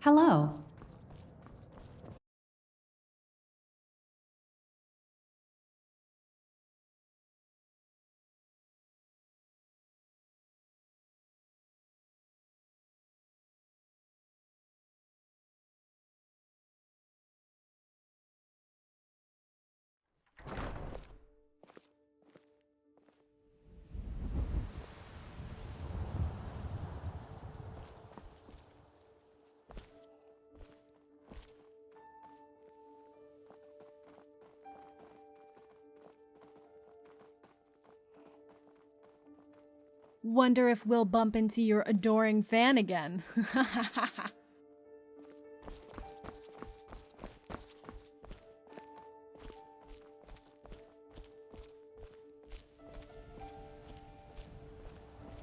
Hello. Wonder if we'll bump into your adoring fan again.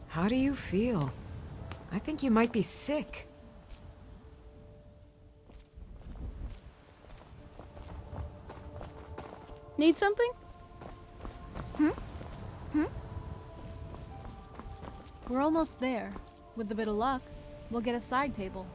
How do you feel? I think you might be sick. Need something? We're almost there. With a bit of luck, we'll get a side table.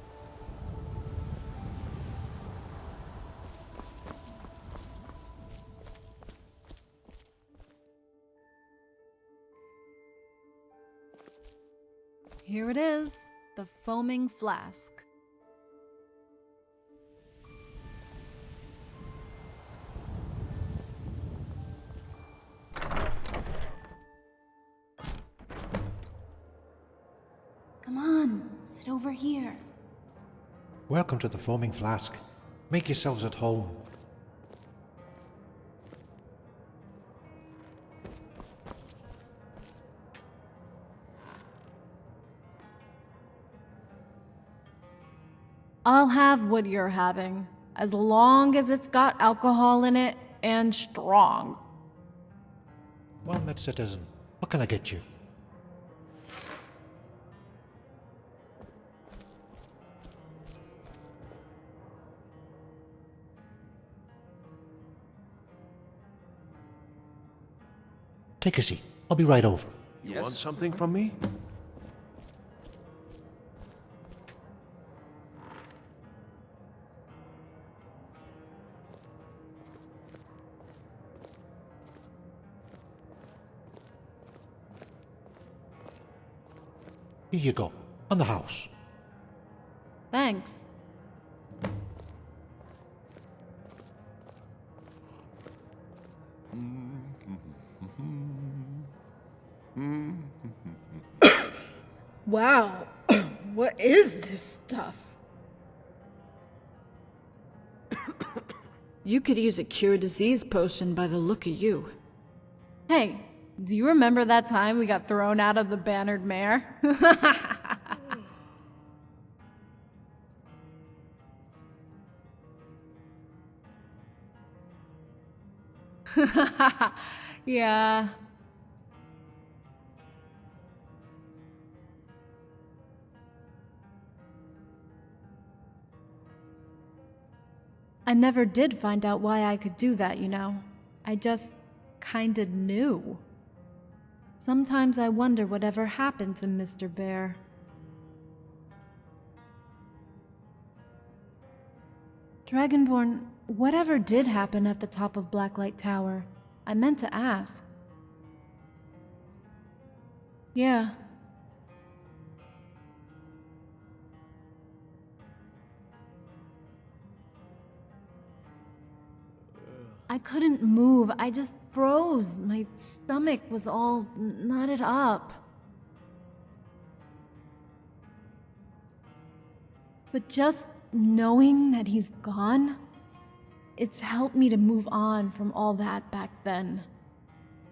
Here it is, the foaming flask. Come on, sit over here. Welcome to the Foaming Flask. Make yourselves at home. I'll have what you're having, as long as it's got alcohol in it and strong. Well met, citizen. What can I get you? Take a seat. I'll be right over. You want something from me? Here you go. On the house. Thanks. Wow, what is this stuff? You could use a cure disease potion by the look of you. Hey, do you remember that time we got thrown out of the bannered mare? Yeah. I never did find out why I could do that, you know. I just kinda knew. Sometimes I wonder whatever happened to Mr. Bear. Dragonborn, whatever did happen at the top of Blacklight Tower? I meant to ask. Yeah. I couldn't move. I just froze. My stomach was all knotted up. But just knowing that he's gone, it's helped me to move on from all that back then.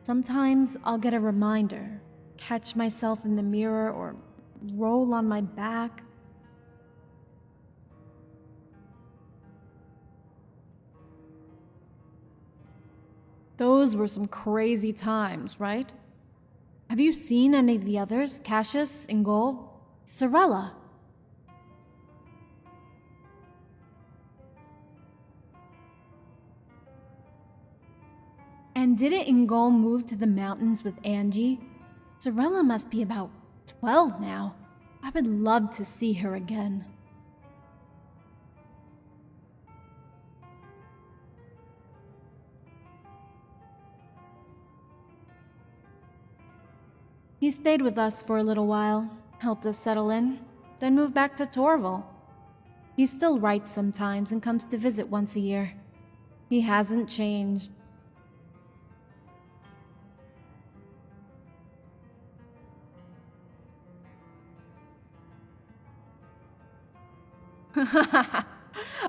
Sometimes I'll get a reminder, catch myself in the mirror or roll on my back. Those were some crazy times, right? Have you seen any of the others? Cassius, Ingol, Sorella? And didn't Ingol move to the mountains with Angie? Sorella must be about 12 now. I would love to see her again. He stayed with us for a little while, helped us settle in, then moved back to Torval. He still writes sometimes and comes to visit once a year. He hasn't changed.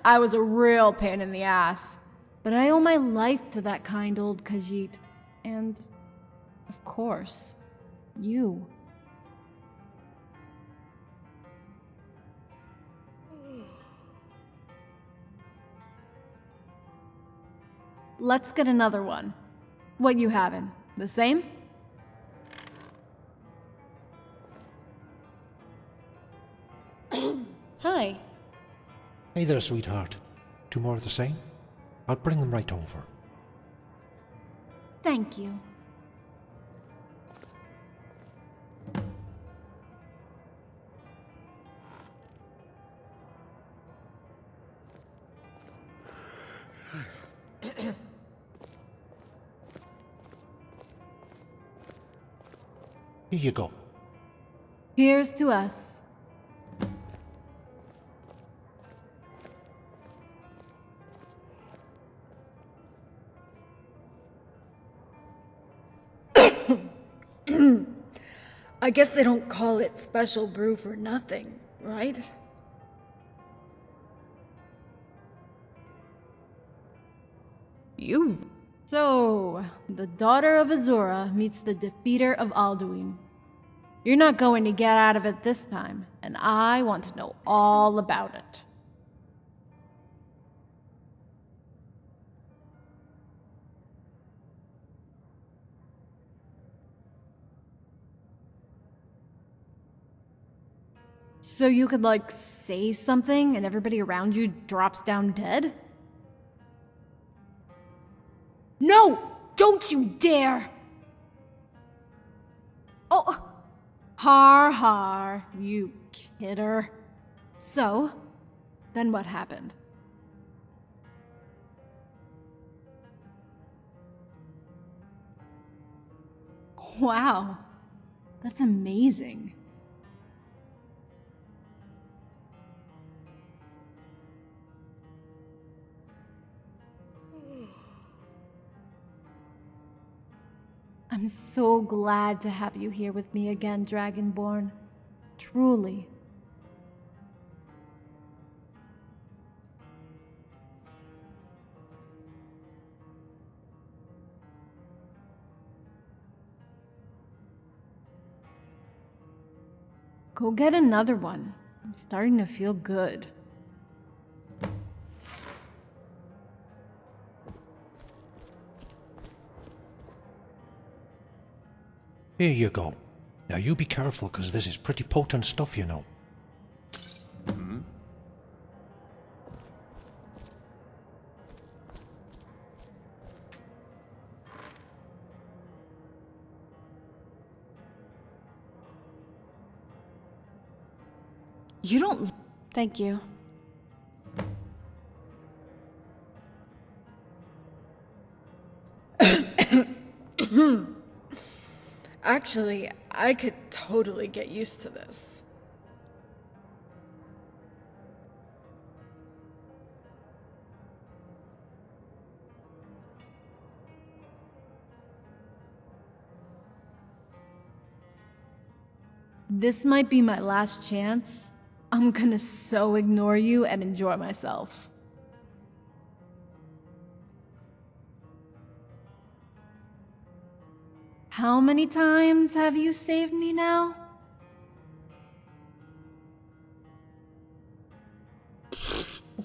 I was a real pain in the ass. But I owe my life to that kind old Khajiit. And, of course, you. Let's get another one. What you having? The same? Hi. Hey there, sweetheart. 2 more of the same? I'll bring them right over. Thank you. Here you go. Here's to us. I guess they don't call it special brew for nothing, right? You. So, the daughter of Azura meets the defeater of Alduin. You're not going to get out of it this time, and I want to know all about it. So you could, like, say something and everybody around you drops down dead? No! Don't you dare! Oh! Har har, you kidder. So, then what happened? Wow, that's amazing. I'm so glad to have you here with me again, Dragonborn. Truly. Go get another one. I'm starting to feel good. Here you go. Now you be careful, because this is pretty potent stuff, you know. You don't... Thank you. Actually, I could totally get used to this. This might be my last chance. I'm gonna so ignore you and enjoy myself. How many times have you saved me now?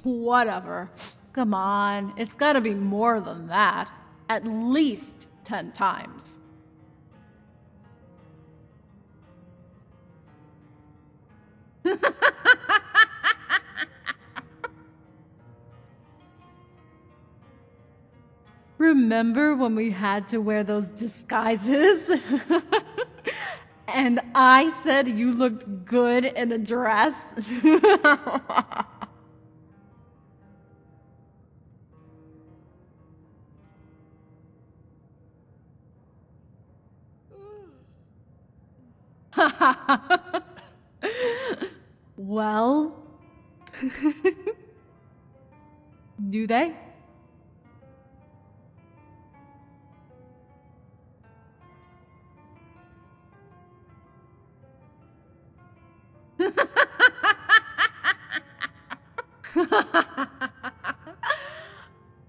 Whatever. Come on, it's gotta be more than that. At least 10 times. Remember when we had to wear those disguises? And I said you looked good in a dress? Well, do they?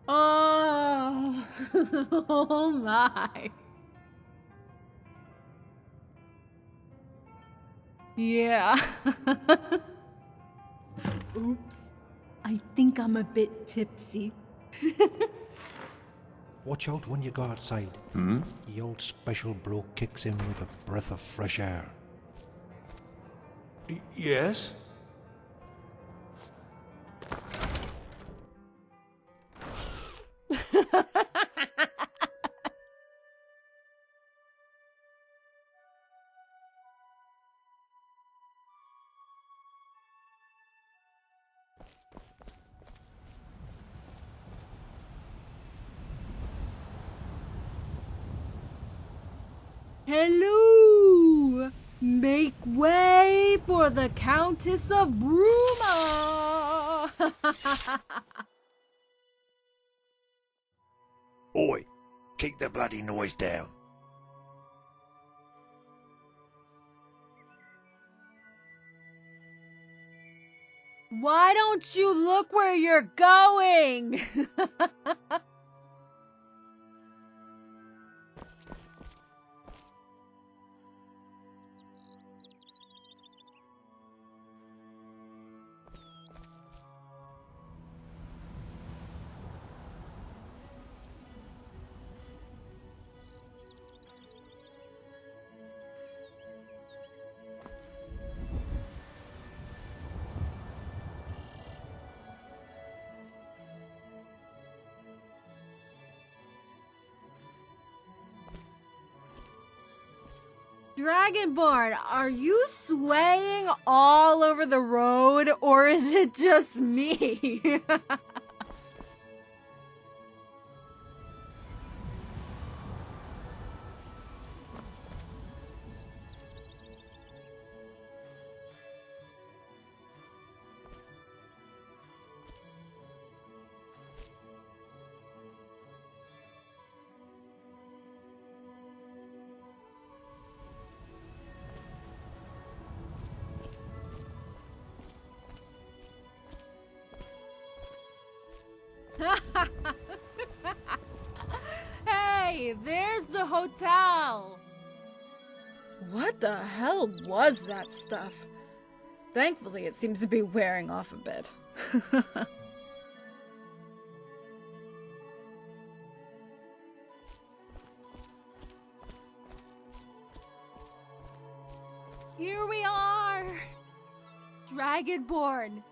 Oh, oh my. Yeah. Oops. I think I'm a bit tipsy. Watch out when you go outside. The old special bloke kicks in with a breath of fresh air. Yes? Hello! Make way for the Countess of Bruma! Oi, keep the bloody noise down. Why don't you look where you're going? Dragonborn, are you swaying all over the road, or is it just me? Hey, there's the hotel. What the hell was that stuff? Thankfully, it seems to be wearing off a bit. Here we are. Dragonborn.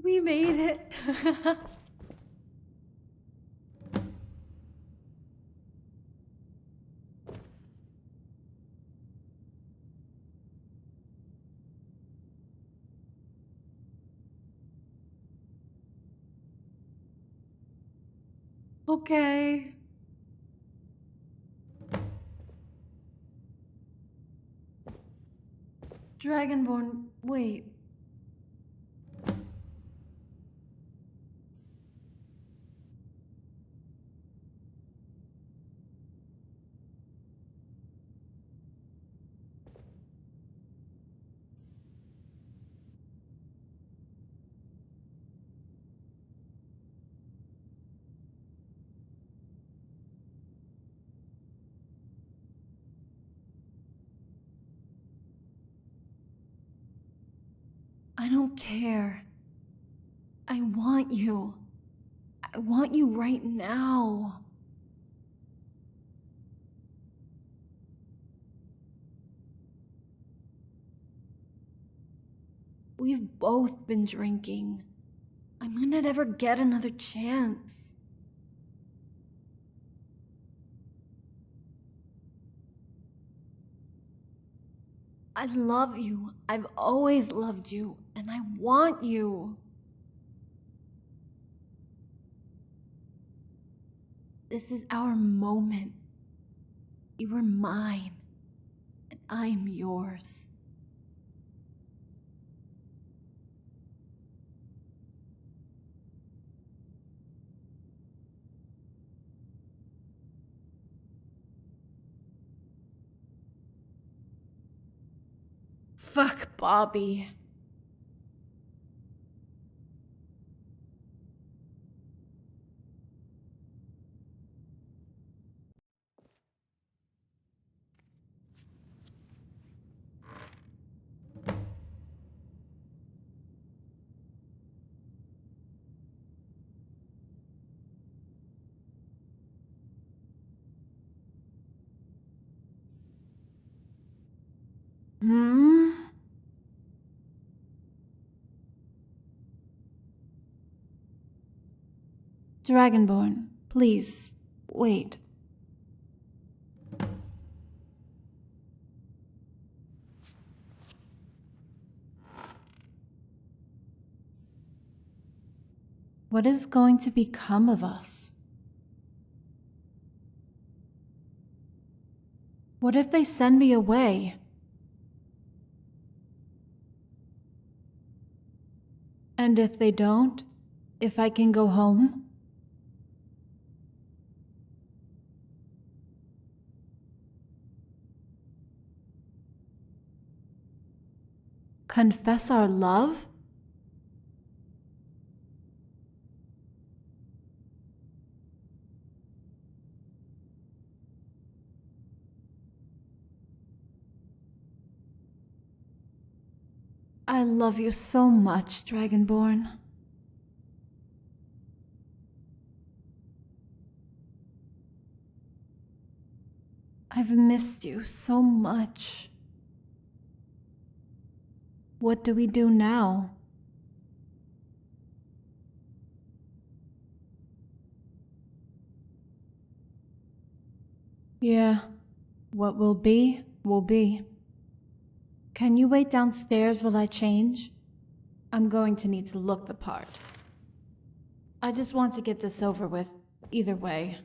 We made it. Okay. Dragonborn, wait. I don't care. I want you. I want you right now. We've both been drinking. I might not ever get another chance. I love you. I've always loved you, and I want you. This is our moment. You are mine, and I'm yours. Fuck Bobby. Hmm? Dragonborn, please, wait. What is going to become of us? What if they send me away? And if they don't? If I can go home? Confess our love? I love you so much, Dragonborn. I've missed you so much. What do we do now? Yeah, what will be, will be. Can you wait downstairs while I change? I'm going to need to look the part. I just want to get this over with, either way.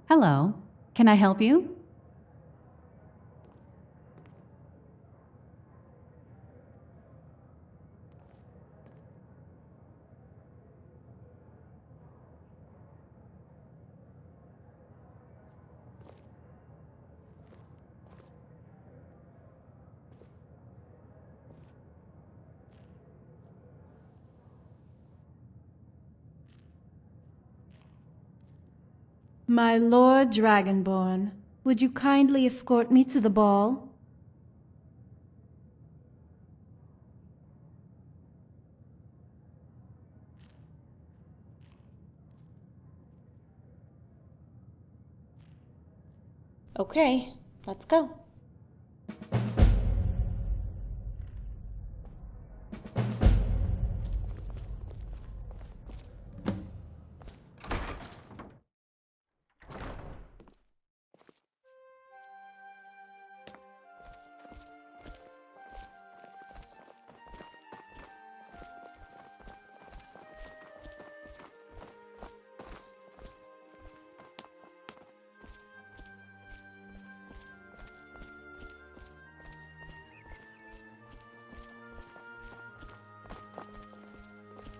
Hello. Can I help you? My Lord Dragonborn, would you kindly escort me to the ball? Okay, let's go.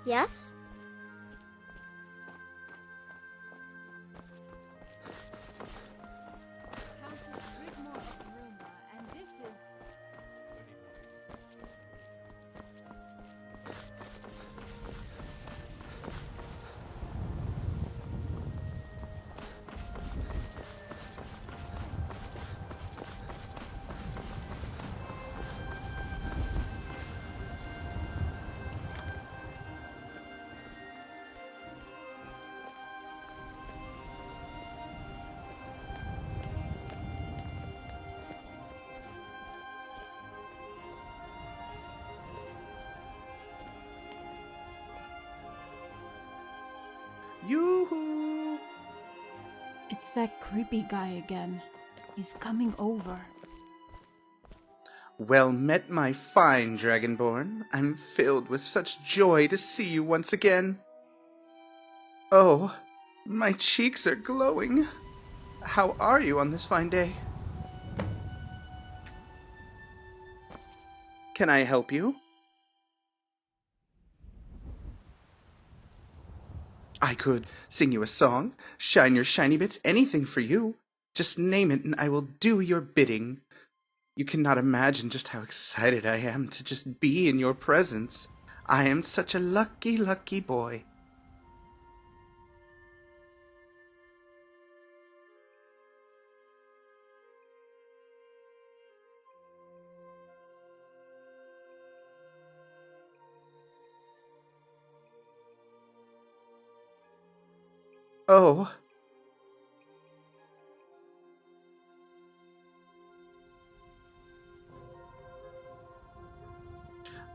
Yes? Countess Rigmor of Bruma, and this is... Yoo-hoo! It's that creepy guy again. He's coming over. Well met, my fine Dragonborn. I'm filled with such joy to see you once again. Oh, my cheeks are glowing. How are you on this fine day? Can I help you? I could sing you a song, shine your shiny bits, anything for you. Just name it and I will do your bidding. You cannot imagine just how excited I am to just be in your presence. I am such a lucky, lucky boy. Oh.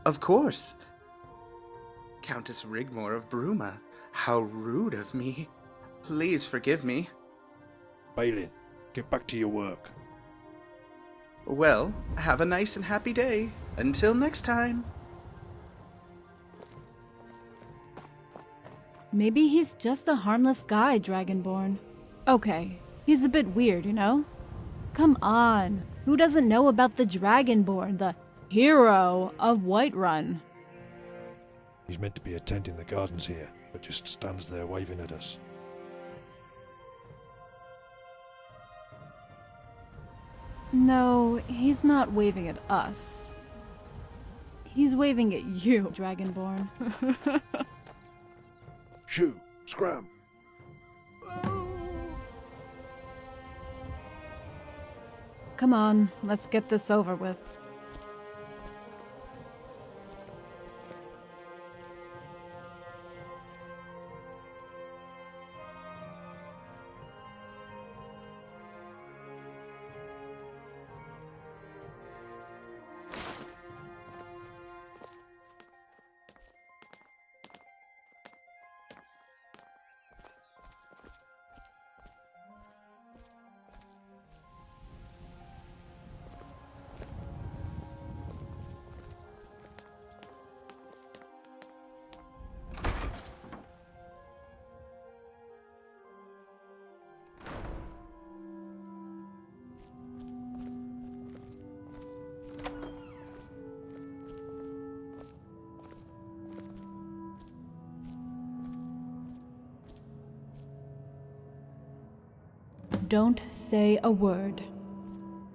Of course. Countess Rigmor of Bruma. How rude of me. Please forgive me. Balin, get back to your work. Well, have a nice and happy day. Until next time. Maybe he's just a harmless guy, Dragonborn. Okay, he's a bit weird, you know? Come on, who doesn't know about the Dragonborn, the hero of Whiterun? He's meant to be attending the gardens here, but just stands there waving at us. No, he's not waving at us. He's waving at you, Dragonborn. Shoo! Scram! Come on, let's get this over with. Don't say a word.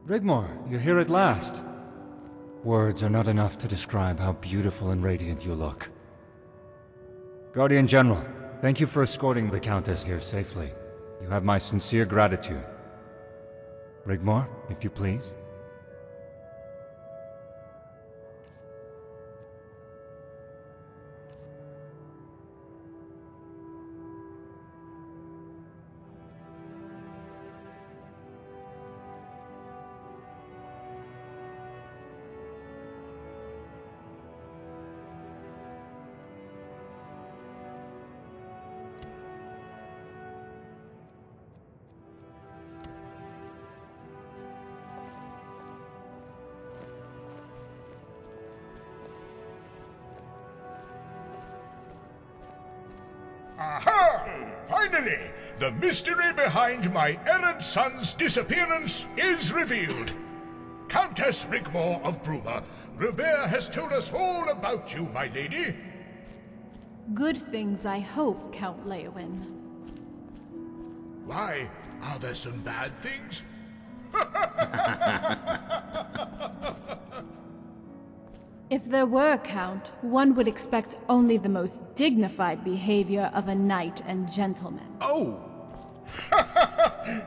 Rigmor, you're here at last. Words are not enough to describe how beautiful and radiant you look. Guardian General, thank you for escorting the Countess here safely. You have my sincere gratitude. Rigmor, if you please. Aha! Finally, the mystery behind my errant son's disappearance is revealed. Countess Rigmor of Bruma, Robert has told us all about you, my lady. Good things, I hope, Count Leowin. Why, are there some bad things? If there were, Count, one would expect only the most dignified behavior of a knight and gentleman. Oh!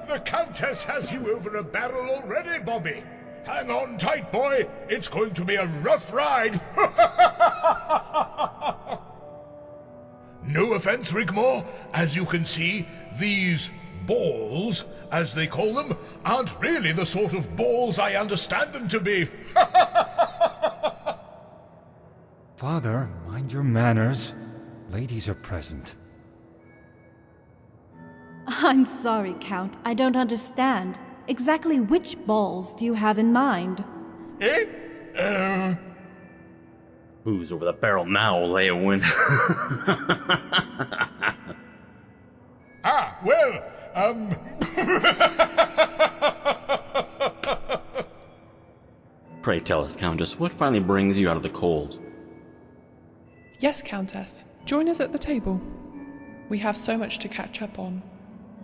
The Countess has you over a barrel already, Bobby. Hang on tight, boy. It's going to be a rough ride. No offense, Rigmor. As you can see, these balls, as they call them, aren't really the sort of balls I understand them to be. Father, mind your manners. Ladies are present. I'm sorry, Count. I don't understand. Exactly which balls do you have in mind? Eh? Who's over the barrel now, Leowin? Pray tell us, Countess, what finally brings you out of the cold? Yes, Countess. Join us at the table. We have so much to catch up on.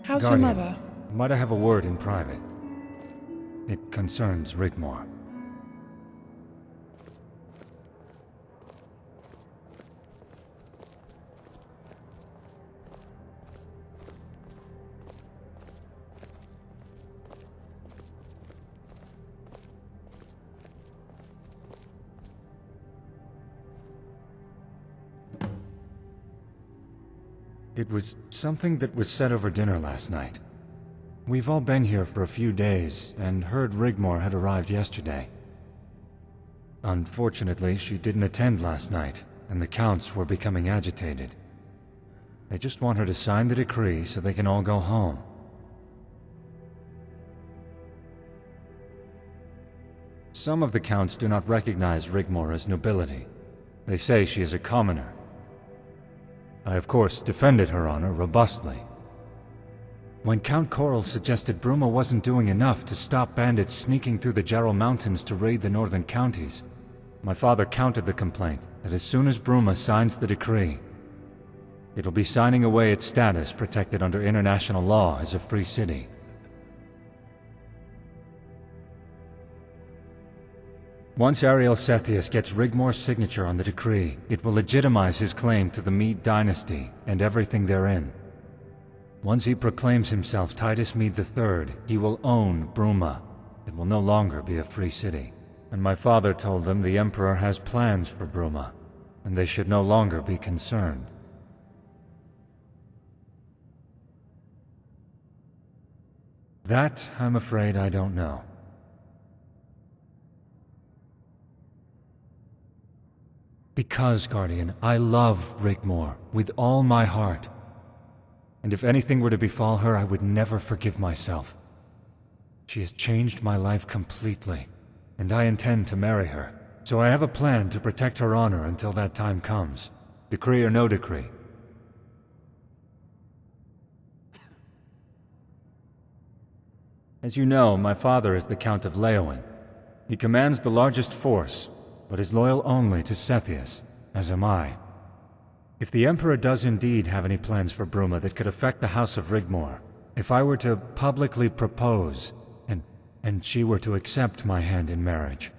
How's Guardian, your mother? Might I have a word in private? It concerns Rigmor. It was something that was said over dinner last night. We've all been here for a few days, and heard Rigmor had arrived yesterday. Unfortunately, she didn't attend last night, and the counts were becoming agitated. They just want her to sign the decree so they can all go home. Some of the counts do not recognize Rigmor as nobility. They say she is a commoner. I, of course, defended her honor robustly. When Count Coral suggested Bruma wasn't doing enough to stop bandits sneaking through the Jarl Mountains to raid the northern counties, my father countered the complaint that as soon as Bruma signs the decree, it'll be signing away its status protected under international law as a free city. Once Ariel Sethius gets Rigmor's signature on the decree, it will legitimize his claim to the Mede dynasty and everything therein. Once he proclaims himself Titus Mede III, he will own Bruma. It will no longer be a free city. And my father told them the Emperor has plans for Bruma, and they should no longer be concerned. That, I'm afraid, I don't know. Because, Guardian, I love Rigmor with all my heart. And if anything were to befall her, I would never forgive myself. She has changed my life completely, and I intend to marry her. So I have a plan to protect her honor until that time comes. Decree or no decree. As you know, my father is the Count of Leowin. He commands the largest force, but is loyal only to Sethius, as am I. If the Emperor does indeed have any plans for Bruma that could affect the House of Rigmor, if I were to publicly propose, and she were to accept my hand in marriage,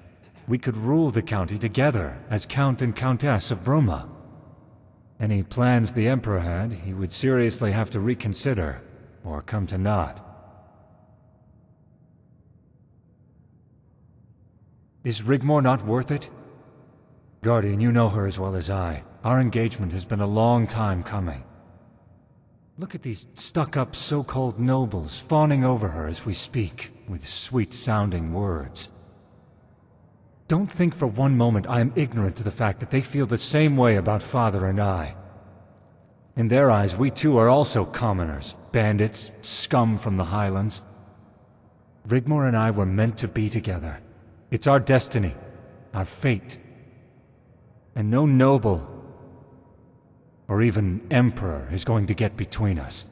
we could rule the county together as Count and Countess of Bruma. Any plans the Emperor had, he would seriously have to reconsider, or come to naught. Is Rigmor not worth it? Guardian, you know her as well as I. Our engagement has been a long time coming. Look at these stuck-up so-called nobles fawning over her as we speak, with sweet-sounding words. Don't think for one moment I am ignorant to the fact that they feel the same way about Father and I. In their eyes, we too are also commoners, bandits, scum from the Highlands. Rigmor and I were meant to be together. It's our destiny, our fate. And no noble, or even Emperor is going to get between us.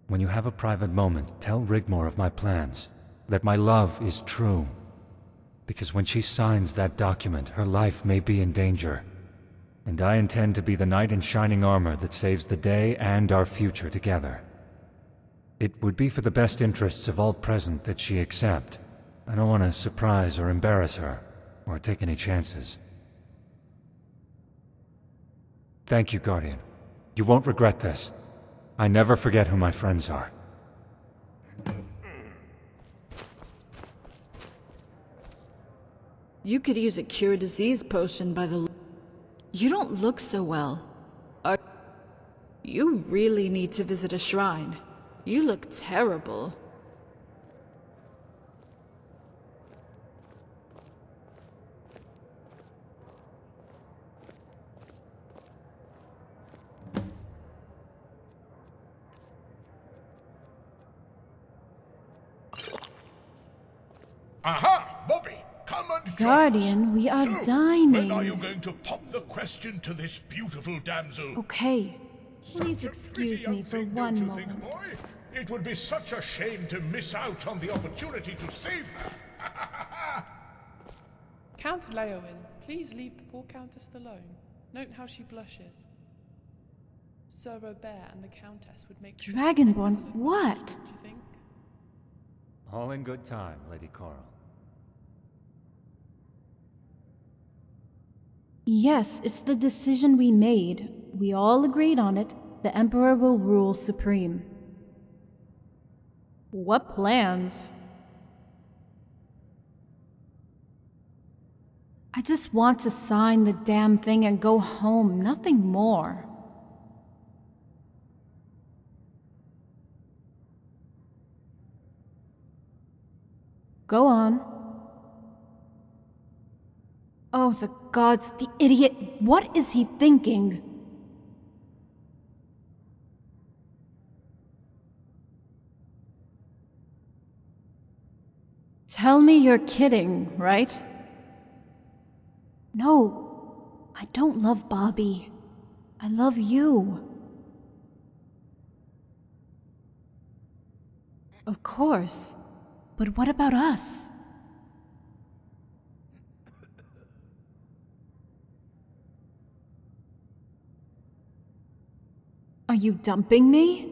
When you have a private moment, tell Rigmor of my plans, that my love is true. Because when she signs that document, her life may be in danger. And I intend to be the knight in shining armor that saves the day and our future together. It would be for the best interests of all present that she accept. I don't want to surprise or embarrass her, or take any chances. Thank you, Guardian. You won't regret this. I never forget who my friends are. You could use a cure disease potion by the... You don't look so well. You really need to visit a shrine. You look terrible. Aha, Bobby! Come and join Guardian, us. we are So, dining. when are you going to pop the question to this beautiful damsel? Okay. Such Please a excuse pretty me for young thing, one don't you think, moment. boy? It would be such a shame to miss out on the opportunity to save her. Count Leowin, please leave the poor Countess alone. Note how she blushes. Sir Robert and the Countess would make such an Dragonborn, excellent match, what? don't you think? All in good time, Lady Coral. Yes, it's the decision we made. We all agreed on it. The Emperor will rule supreme. What plans? I just want to sign the damn thing and go home, nothing more. Go on. Oh, the gods, the idiot. What is he thinking? Tell me you're kidding, right? No, I don't love Bobby. I love you. Of course. But what about us? Are you dumping me?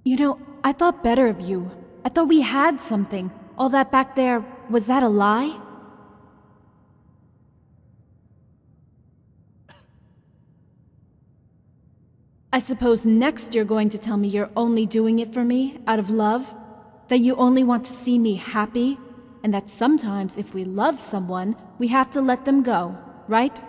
You know, I thought better of you. I thought we had something. All that back there, was that a lie? I suppose next you're going to tell me you're only doing it for me, out of love? That you only want to see me happy? And that sometimes if we love someone, we have to let them go, right?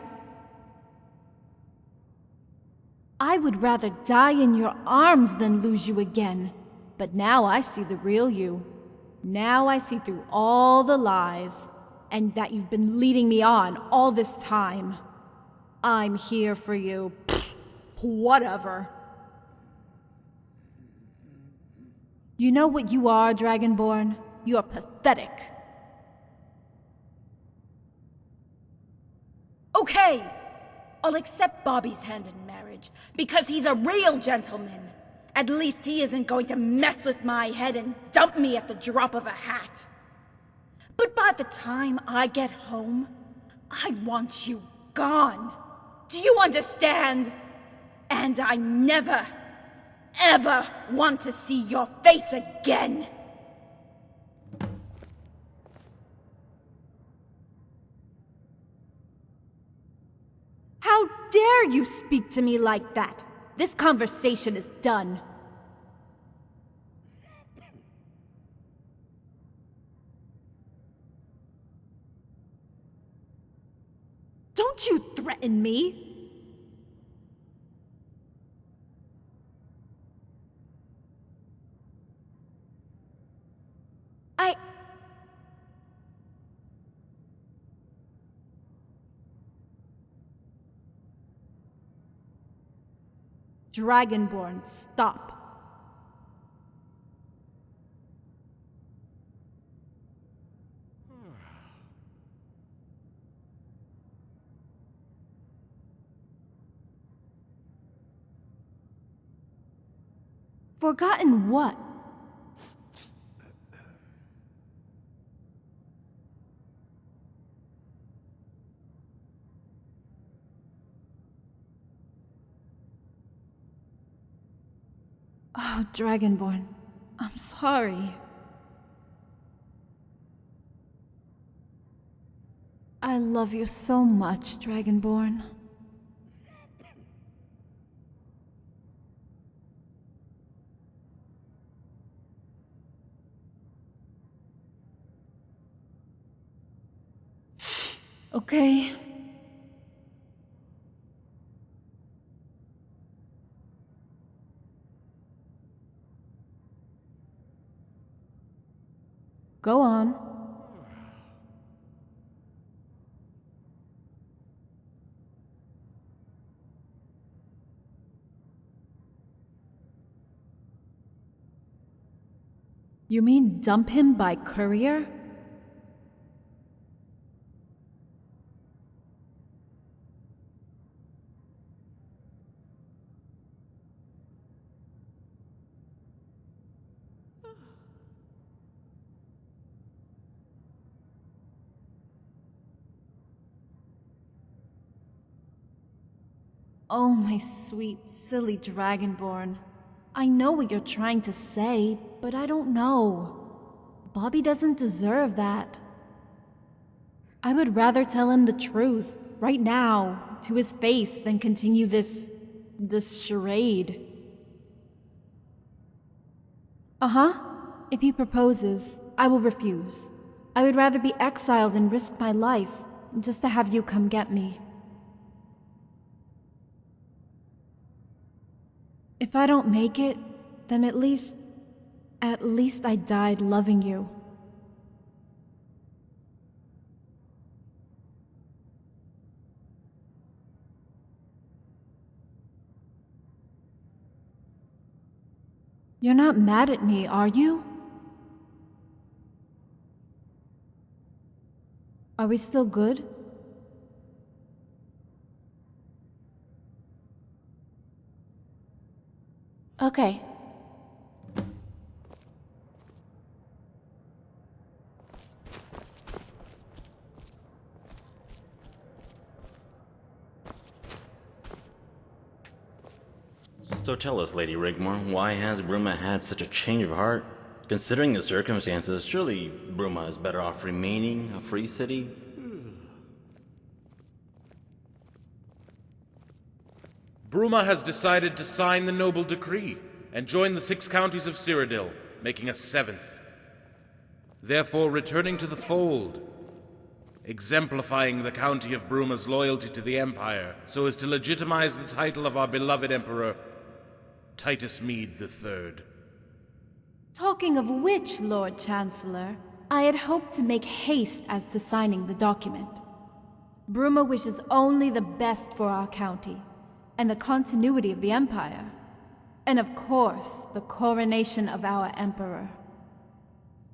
I would rather die in your arms than lose you again. But now I see the real you. Now I see through all the lies, and that you've been leading me on all this time. I'm here for you. Whatever. You know what you are, Dragonborn? You are pathetic. Okay, I'll accept Bobby's hand in marriage, because he's a real gentleman. At least he isn't going to mess with my head and dump me at the drop of a hat. But by the time I get home, I want you gone. Do you understand? And I never, ever want to see your face again. How dare you speak to me like that? This conversation is done. Don't you threaten me! Dragonborn, stop. Forgotten what? Oh, Dragonborn, I'm sorry. I love you so much, Dragonborn. Okay. Go on. You mean dump him by courier? Oh, my sweet, silly Dragonborn. I know what you're trying to say, but I don't know. Bobby doesn't deserve that. I would rather tell him the truth, right now, to his face, than continue this charade. Uh-huh. If he proposes, I will refuse. I would rather be exiled and risk my life, just to have you come get me. If I don't make it, then at least I died loving you. You're not mad at me, are you? Are we still good? Okay. So tell us, Lady Rigmor, why has Bruma had such a change of heart? Considering the circumstances, surely Bruma is better off remaining a free city? Bruma has decided to sign the noble decree and join the 6 counties of Cyrodiil, making a 7th. Therefore returning to the fold, exemplifying the county of Bruma's loyalty to the Empire so as to legitimize the title of our beloved Emperor, Titus Mede III. Talking of which, Lord Chancellor, I had hoped to make haste as to signing the document. Bruma wishes only the best for our county, and the continuity of the Empire. And of course, the coronation of our Emperor.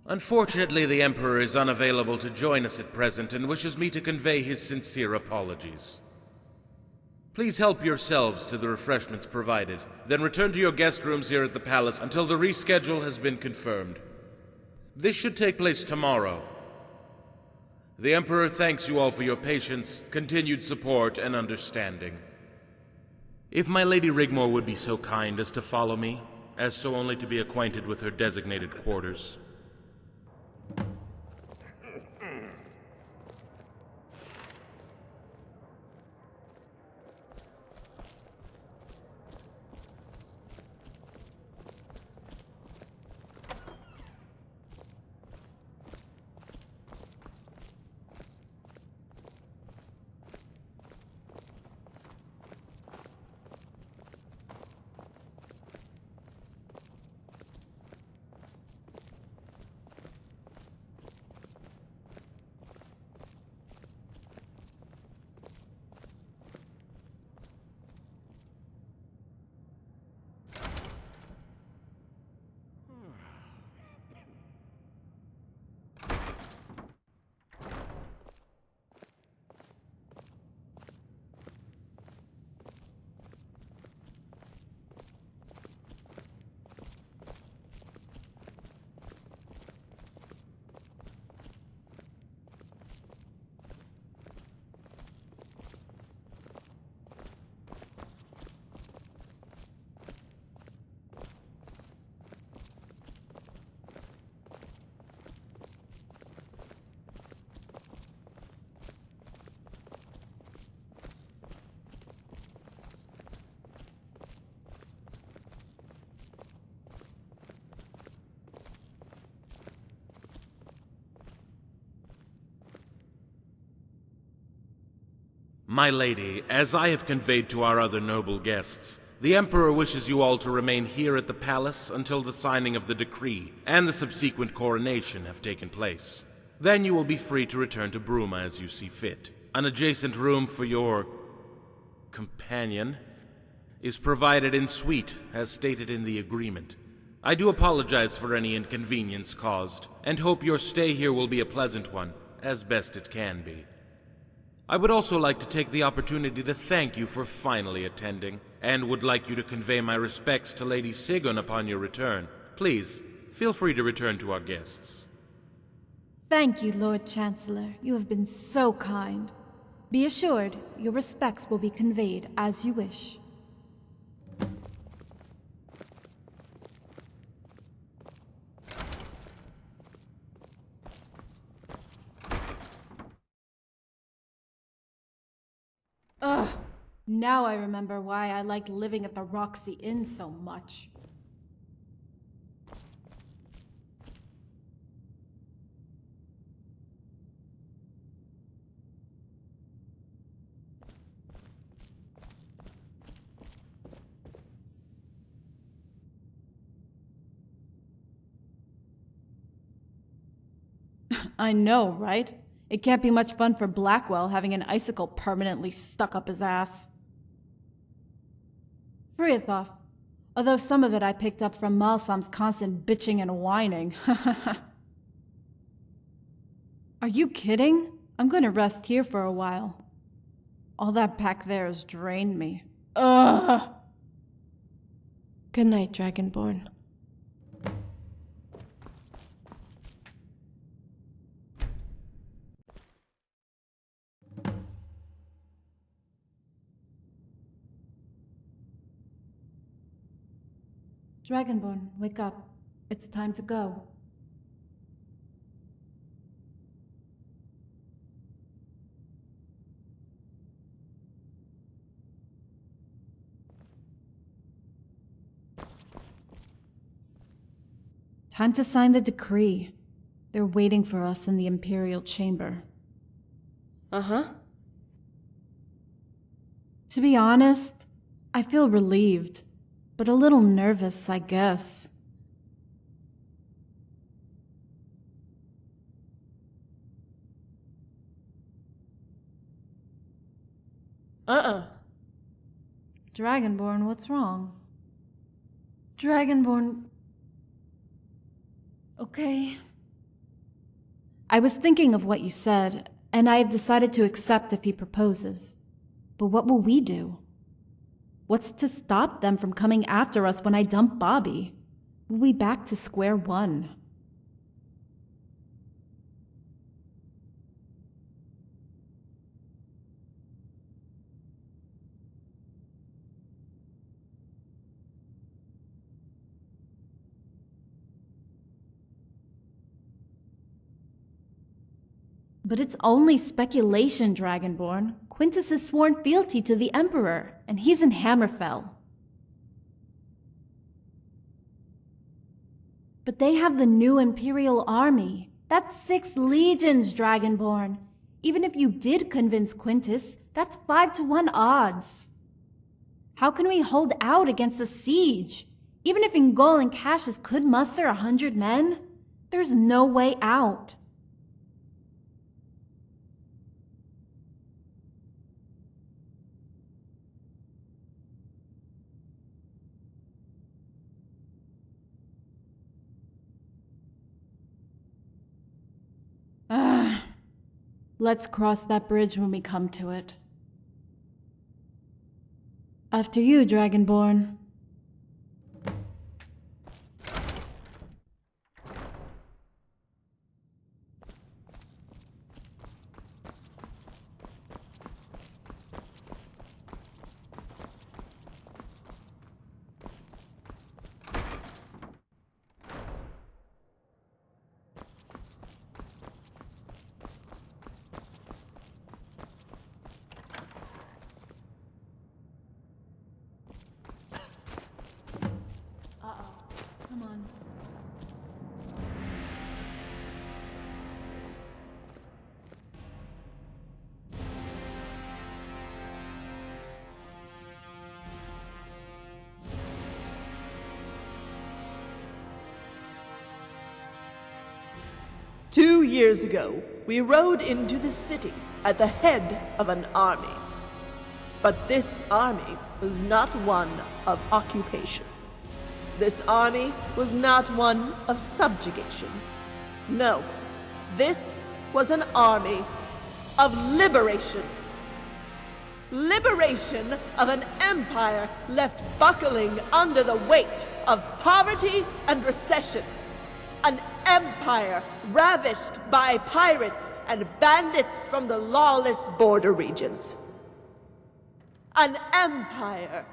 Unfortunately, the Emperor is unavailable to join us at present and wishes me to convey his sincere apologies. Please help yourselves to the refreshments provided, then return to your guest rooms here at the palace until the reschedule has been confirmed. This should take place tomorrow. The Emperor thanks you all for your patience, continued support, and understanding. If my Lady Rigmor would be so kind as to follow me, as so only to be acquainted with her designated quarters. My lady, as I have conveyed to our other noble guests, the Emperor wishes you all to remain here at the palace until the signing of the decree and the subsequent coronation have taken place. Then you will be free to return to Bruma as you see fit. An adjacent room for your companion is provided in suite, as stated in the agreement. I do apologize for any inconvenience caused, and hope your stay here will be a pleasant one, as best it can be. I would also like to take the opportunity to thank you for finally attending, and would like you to convey my respects to Lady Sigun upon your return. Please, feel free to return to our guests. Thank you, Lord Chancellor. You have been so kind. Be assured, your respects will be conveyed as you wish. Ugh. Now I remember why I liked living at the Roxy Inn so much. I know, right? It can't be much fun for Blackwell having an icicle permanently stuck up his ass. Friathoff, although some of it I picked up from Malsam's constant bitching and whining. Are you kidding? I'm gonna rest here for a while. All that back there has drained me. Ugh! Good night, Dragonborn. Dragonborn, wake up. It's time to go. Time to sign the decree. They're waiting for us in the Imperial Chamber. Uh-huh. To be honest, I feel relieved. But a little nervous, I guess. Dragonborn, what's wrong? Dragonborn... Okay. I was thinking of what you said, and I have decided to accept if he proposes. But what will we do? What's to stop them from coming after us when I dump Bobby? We'll be back to square one. But it's only speculation, Dragonborn. Quintus has sworn fealty to the Emperor, and he's in Hammerfell. But they have the new Imperial army. That's 6 legions, Dragonborn. Even if you did convince Quintus, that's 5-to-1 odds. How can we hold out against a siege? Even if Ingol and Cassius could muster 100 men, there's no way out. Let's cross that bridge when we come to it. After you, Dragonborn. 2 years ago, we rode into the city at the head of an army. But this army was not one of occupation. This army was not one of subjugation. No, this was an army of liberation. Liberation of an empire left buckling under the weight of poverty and recession. An empire ravished by pirates and bandits from the lawless border regions. An empire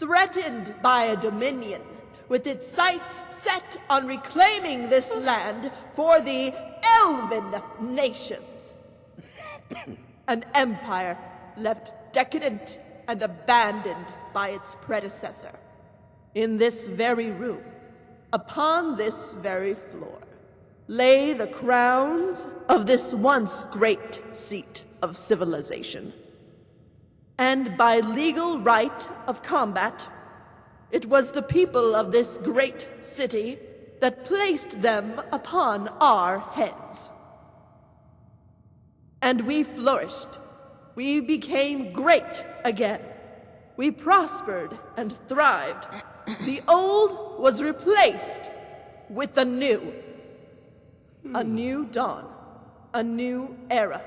threatened by a dominion with its sights set on reclaiming this land for the Elven nations. An empire left decadent and abandoned by its predecessor. In this very room, upon this very floor, lay the crowns of this once great seat of civilization. And by legal right of combat, it was the people of this great city that placed them upon our heads. And we flourished. We became great again. We prospered and thrived. The old was replaced with the new. A new dawn, a new era,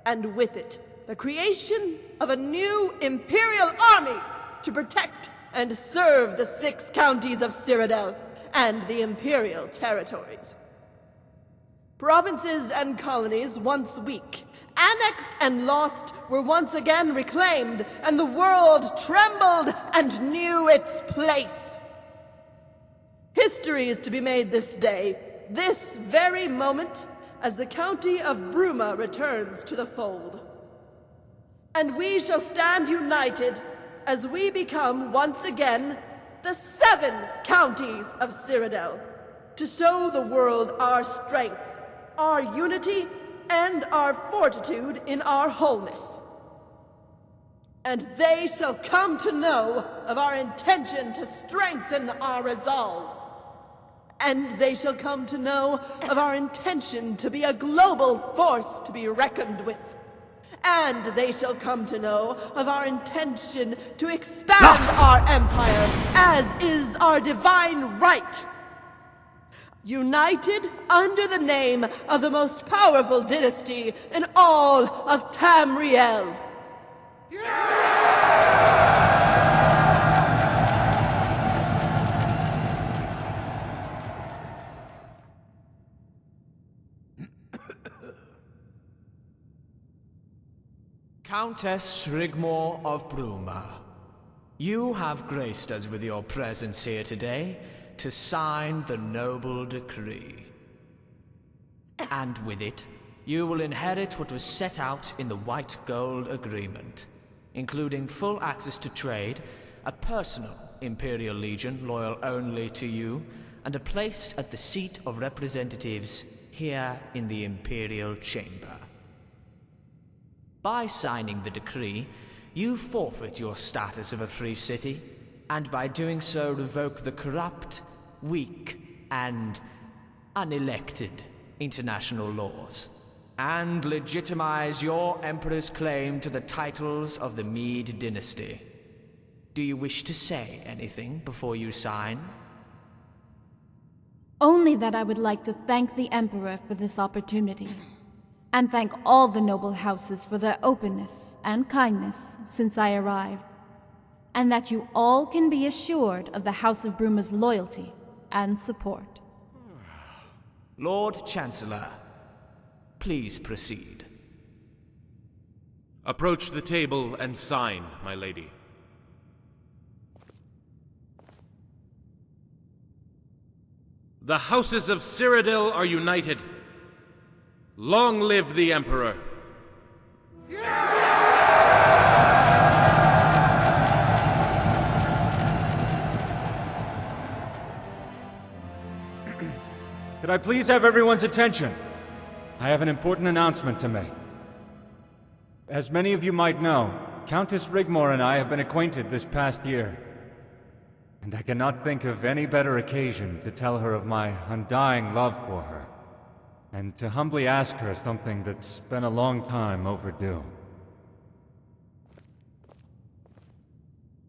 and with it, the creation of a new imperial army to protect and serve the 6 counties of Cyrodiil and the imperial territories. Provinces and colonies once weak, annexed and lost, were once again reclaimed, and the world trembled and knew its place. History is to be made this day, this very moment, as the county of Bruma returns to the fold. And we shall stand united as we become once again the 7 counties of Cyrodiil, to show the world our strength, our unity, and our fortitude in our wholeness. And they shall come to know of our intention to strengthen our resolve. And they shall come to know of our intention to be a global force to be reckoned with. And they shall come to know of our intention to expand our empire, as is our divine right. United under the name of the most powerful dynasty in all of Tamriel. Countess Rigmor of Bruma, you have graced us with your presence here today to sign the noble decree. And with it, you will inherit what was set out in the White Gold Agreement, including full access to trade, a personal Imperial Legion loyal only to you, and a place at the seat of representatives here in the Imperial Chamber. By signing the decree, you forfeit your status of a free city, and by doing so revoke the corrupt, weak, and unelected international laws, and legitimize your Emperor's claim to the titles of the Mede dynasty. Do you wish to say anything before you sign? Only that I would like to thank the Emperor for this opportunity, and thank all the noble houses for their openness and kindness since I arrived, and that you all can be assured of the House of Bruma's loyalty and support. Lord Chancellor, please proceed. Approach the table and sign, my lady. The houses of Cyrodiil are united. Long live the Emperor! Could I please have everyone's attention? I have an important announcement to make. As many of you might know, Countess Rigmor and I have been acquainted this past year. And I cannot think of any better occasion to tell her of my undying love for her, and to humbly ask her something that's been a long time overdue.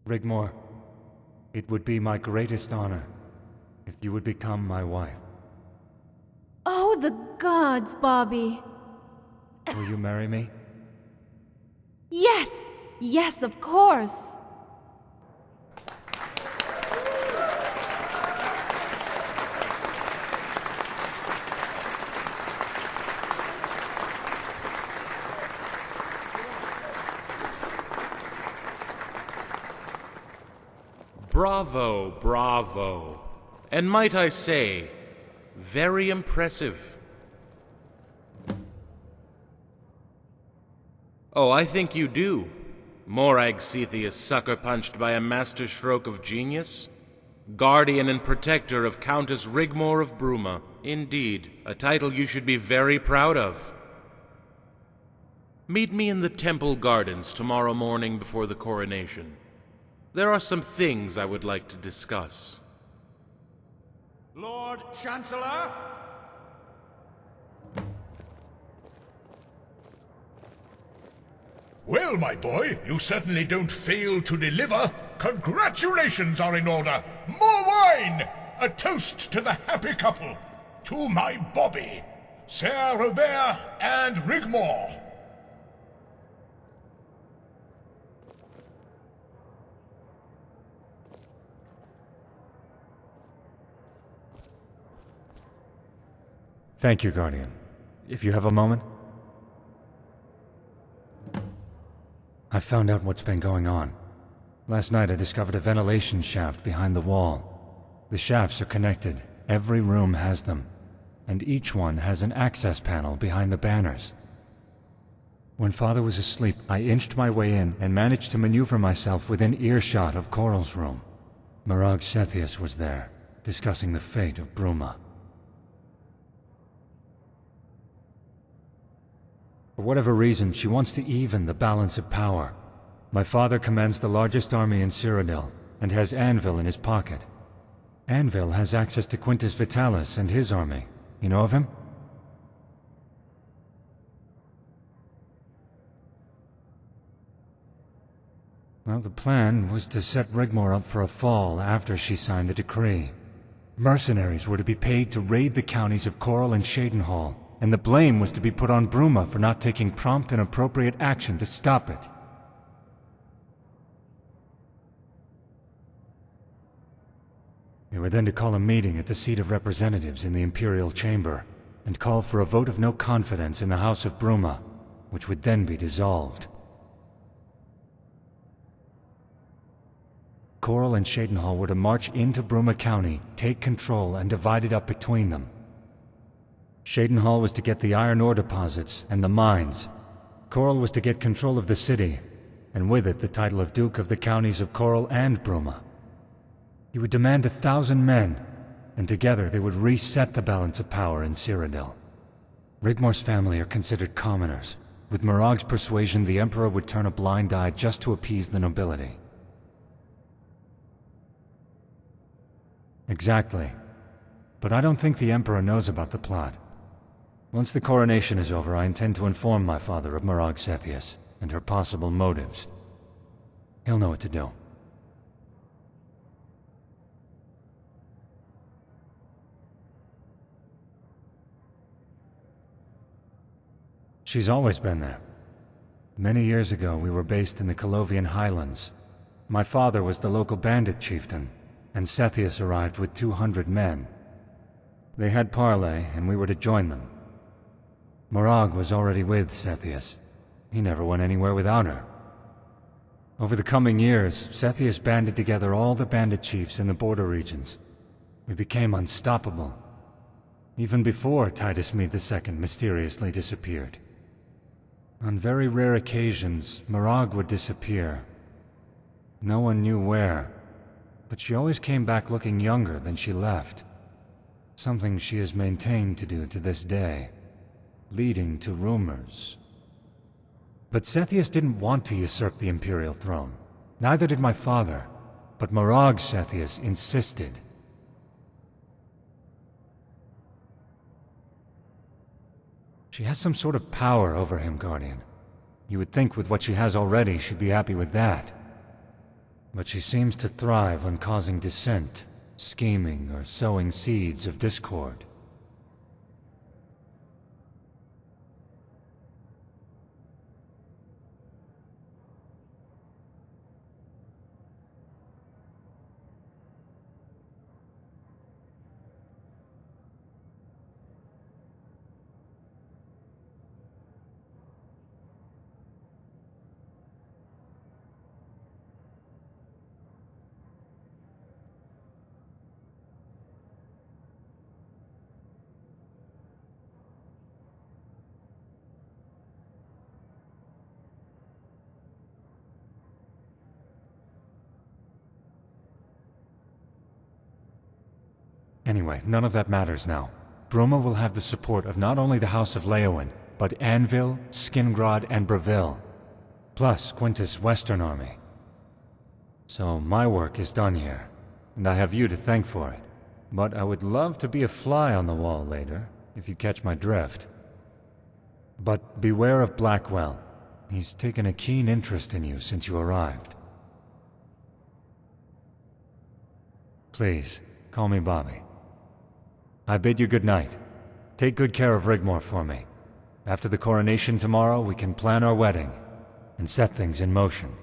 Rigmor, it would be my greatest honor if you would become my wife. Oh, the gods, Bobby. Will you marry me? Yes! Yes, of course! Bravo, bravo. And might I say, very impressive. Oh, I think you do. Morag Cetheus sucker-punched by a master stroke of genius? Guardian and protector of Countess Rigmor of Bruma. Indeed, a title you should be very proud of. Meet me in the temple gardens tomorrow morning before the coronation. There are some things I would like to discuss. Lord Chancellor? Well, my boy, you certainly don't fail to deliver. Congratulations are in order. More wine! A toast to the happy couple. To my Bobby, Sir Robert and Rigmor. Thank you, Guardian. If you have a moment. I found out what's been going on. Last night I discovered a ventilation shaft behind the wall. The shafts are connected. Every room has them. And each one has an access panel behind the banners. When Father was asleep, I inched my way in and managed to maneuver myself within earshot of Coral's room. Morag Cetheus was there, discussing the fate of Bruma. For whatever reason, she wants to even the balance of power. My father commands the largest army in Cyrodiil, and has Anvil in his pocket. Anvil has access to Quintus Vitalis and his army. You know of him? Well, the plan was to set Rigmor up for a fall after she signed the decree. Mercenaries were to be paid to raid the counties of Coral and Shadenhall, and the blame was to be put on Bruma for not taking prompt and appropriate action to stop it. They were then to call a meeting at the seat of representatives in the Imperial Chamber, and call for a vote of no confidence in the House of Bruma, which would then be dissolved. Coral and Shadenhall were to march into Bruma County, take control, and divide it up between them. Shadenhall was to get the iron ore deposits and the mines. Coral was to get control of the city, and with it the title of Duke of the counties of Coral and Bruma. He would demand 1,000 men, and together they would reset the balance of power in Cyrodiil. Rigmor's family are considered commoners. With Morag's persuasion, the Emperor would turn a blind eye just to appease the nobility. Exactly. But I don't think the Emperor knows about the plot. Once the coronation is over, I intend to inform my father of Morag Cetheus and her possible motives. He'll know what to do. She's always been there. Many years ago, we were based in the Colovian Highlands. My father was the local bandit chieftain, and Cetheus arrived with 200 men. They had parley, and we were to join them. Morag was already with Cetheus. He never went anywhere without her. Over the coming years, Cetheus banded together all the bandit chiefs in the border regions. We became unstoppable. Even before Titus Mede II mysteriously disappeared. On very rare occasions, Morag would disappear. No one knew where, but she always came back looking younger than she left. Something she has maintained to do to this day, leading to rumors. But Cetheus didn't want to usurp the imperial throne. Neither did my father, but Morag Cetheus insisted. She has some sort of power over him, Guardian. You would think with what she has already, she'd be happy with that. But she seems to thrive on causing dissent, scheming, or sowing seeds of discord. Anyway, none of that matters now. Bruma will have the support of not only the House of Leowen, but Anvil, Skingrad, and Breville, plus Quintus' Western Army. So my work is done here, and I have you to thank for it. But I would love to be a fly on the wall later, if you catch my drift. But beware of Blackwell. He's taken a keen interest in you since you arrived. Please, call me Bobby. I bid you good night. Take good care of Rigmor for me. After the coronation tomorrow, we can plan our wedding and set things in motion.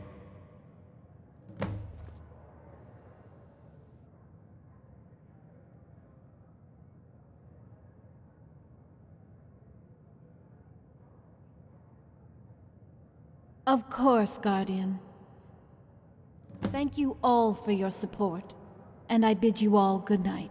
Of course, Guardian. Thank you all for your support, and I bid you all good night.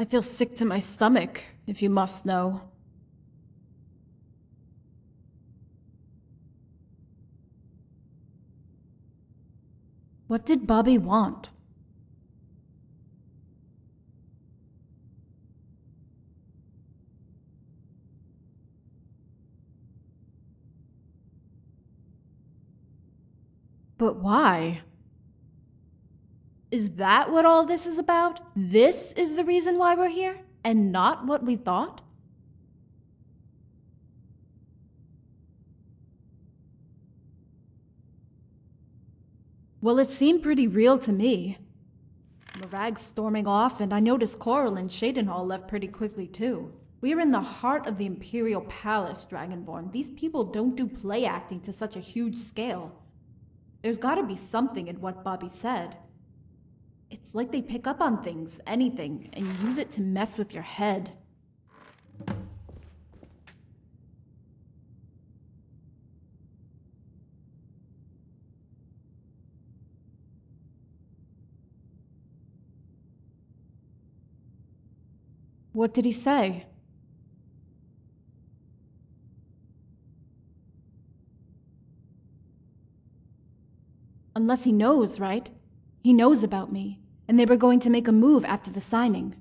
I feel sick to my stomach, if you must know. What did Bobby want? But why? Is that what all this is about? This is the reason why we're here, and not what we thought? Well, it seemed pretty real to me. Morag's storming off, and I noticed Coral and Shadenhall left pretty quickly too. We are in the heart of the Imperial Palace, Dragonborn. These people don't do play acting to such a huge scale. There's gotta be something in what Bobby said. It's like they pick up on things, anything, and use it to mess with your head. What did he say? Unless he knows, right? He knows about me, and they were going to make a move after the signing.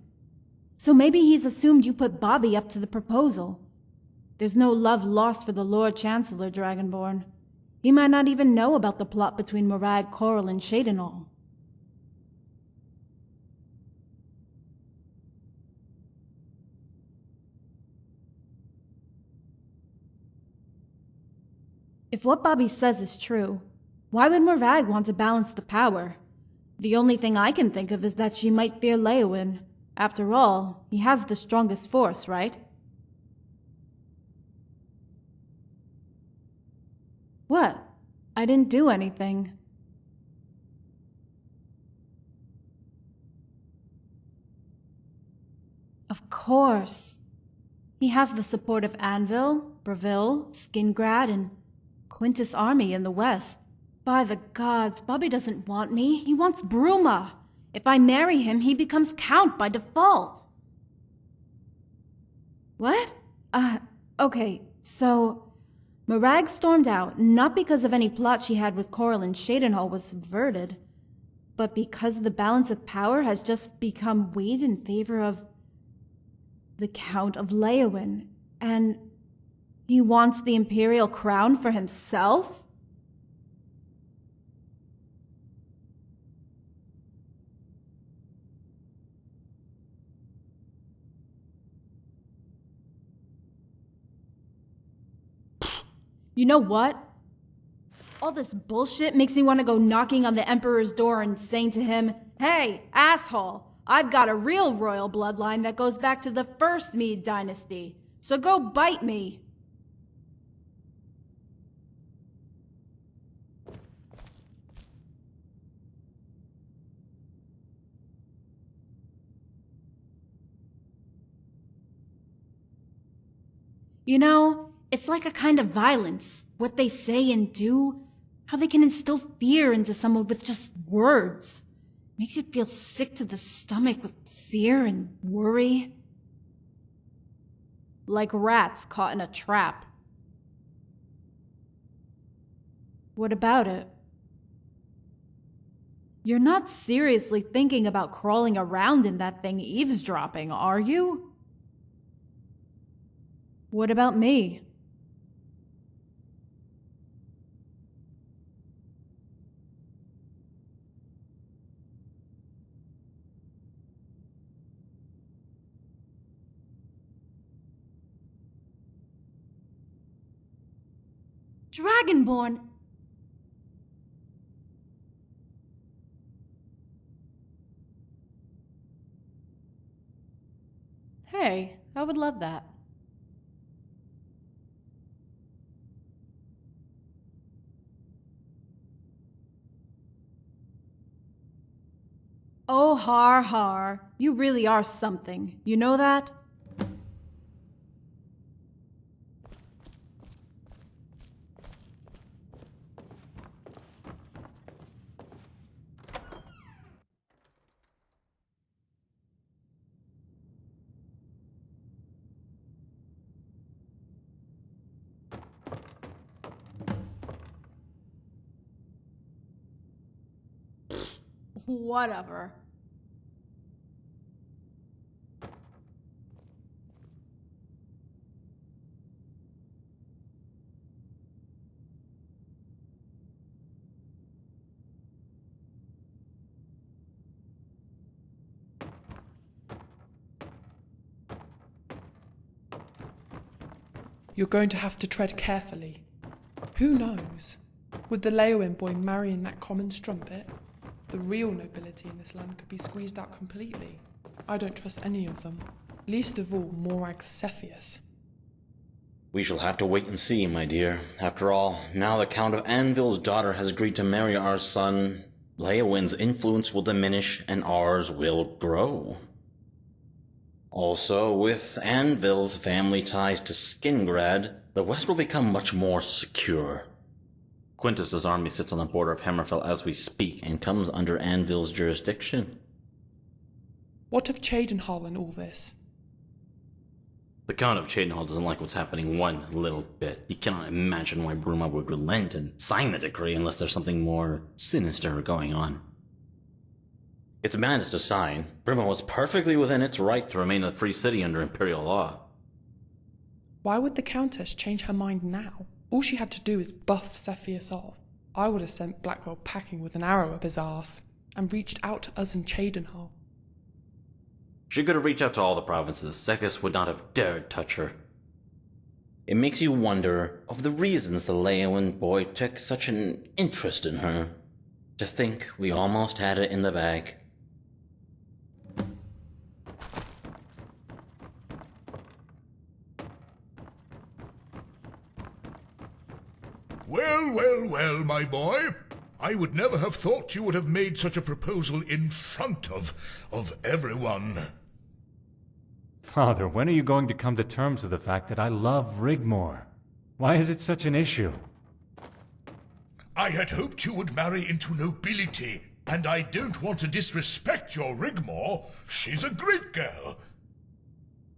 So maybe he's assumed you put Bobby up to the proposal. There's no love lost for the Lord Chancellor, Dragonborn. He might not even know about the plot between Morag, Coral, and Shadenhall. If what Bobby says is true, why would Morag want to balance the power? The only thing I can think of is that she might fear Leowen. After all, he has the strongest force, right? What? I didn't do anything. course. He has the support of Anvil, Breville, Skingrad, and Quintus' army in the west. By the gods, Bobby doesn't want me. He wants Bruma. If I marry him, he becomes Count by default. What? Okay, so Marag stormed out, not because of any plot she had with Coral and Shadenhall was subverted, but because the balance of power has just become weighed in favor of the Count of Leyawiin, and he wants the Imperial crown for himself? You know what? All this bullshit makes me want to go knocking on the Emperor's door and saying to him, "Hey, asshole, I've got a real royal bloodline that goes back to the first Mede dynasty, so go bite me." You know, it's like a kind of violence. What they say and do, how they can instill fear into someone with just words. Makes you feel sick to the stomach with fear and worry. Like rats caught in a trap. What about it? You're not seriously thinking about crawling around in that thing eavesdropping, are you? What about me? Dragonborn! Hey, I would love that. Oh, har har. You really are something. You know that? Whatever. You're going to have to tread carefully. Who knows? With the Leyawiin boy marrying that common strumpet, the real nobility in this land could be squeezed out completely. I don't trust any of them. Least of all, Morag Cepheus. We shall have to wait and see, my dear. After all, now the Count of Anvil's daughter has agreed to marry our son, Leyawiin's influence will diminish and ours will grow. Also, with Anvil's family ties to Skingrad, the West will become much more secure. Quintus's army sits on the border of Hammerfell as we speak and comes under Anvil's jurisdiction. What of Cheydinhal and all this? The Count of Cheydinhal doesn't like what's happening one little bit. He cannot imagine why Bruma would relent and sign the decree unless there's something more sinister going on. It's madness to sign. Bruma was perfectly within its right to remain a free city under Imperial law. Why would the Countess change her mind now? All she had to do is buff Cepheus off. I would have sent Blackwell packing with an arrow up his arse, and reached out to us in Cheydinhal. She could have reached out to all the provinces. Cepheus would not have dared touch her. It makes you wonder of the reasons the Leyawiin boy took such an interest in her. To think we almost had it in the bag. Well, well, well, my boy. I would never have thought you would have made such a proposal in front of everyone. Father, when are you going to come to terms with the fact that I love Rigmor? Why is it such an issue? I had hoped you would marry into nobility, and I don't want to disrespect your Rigmor. She's a great girl.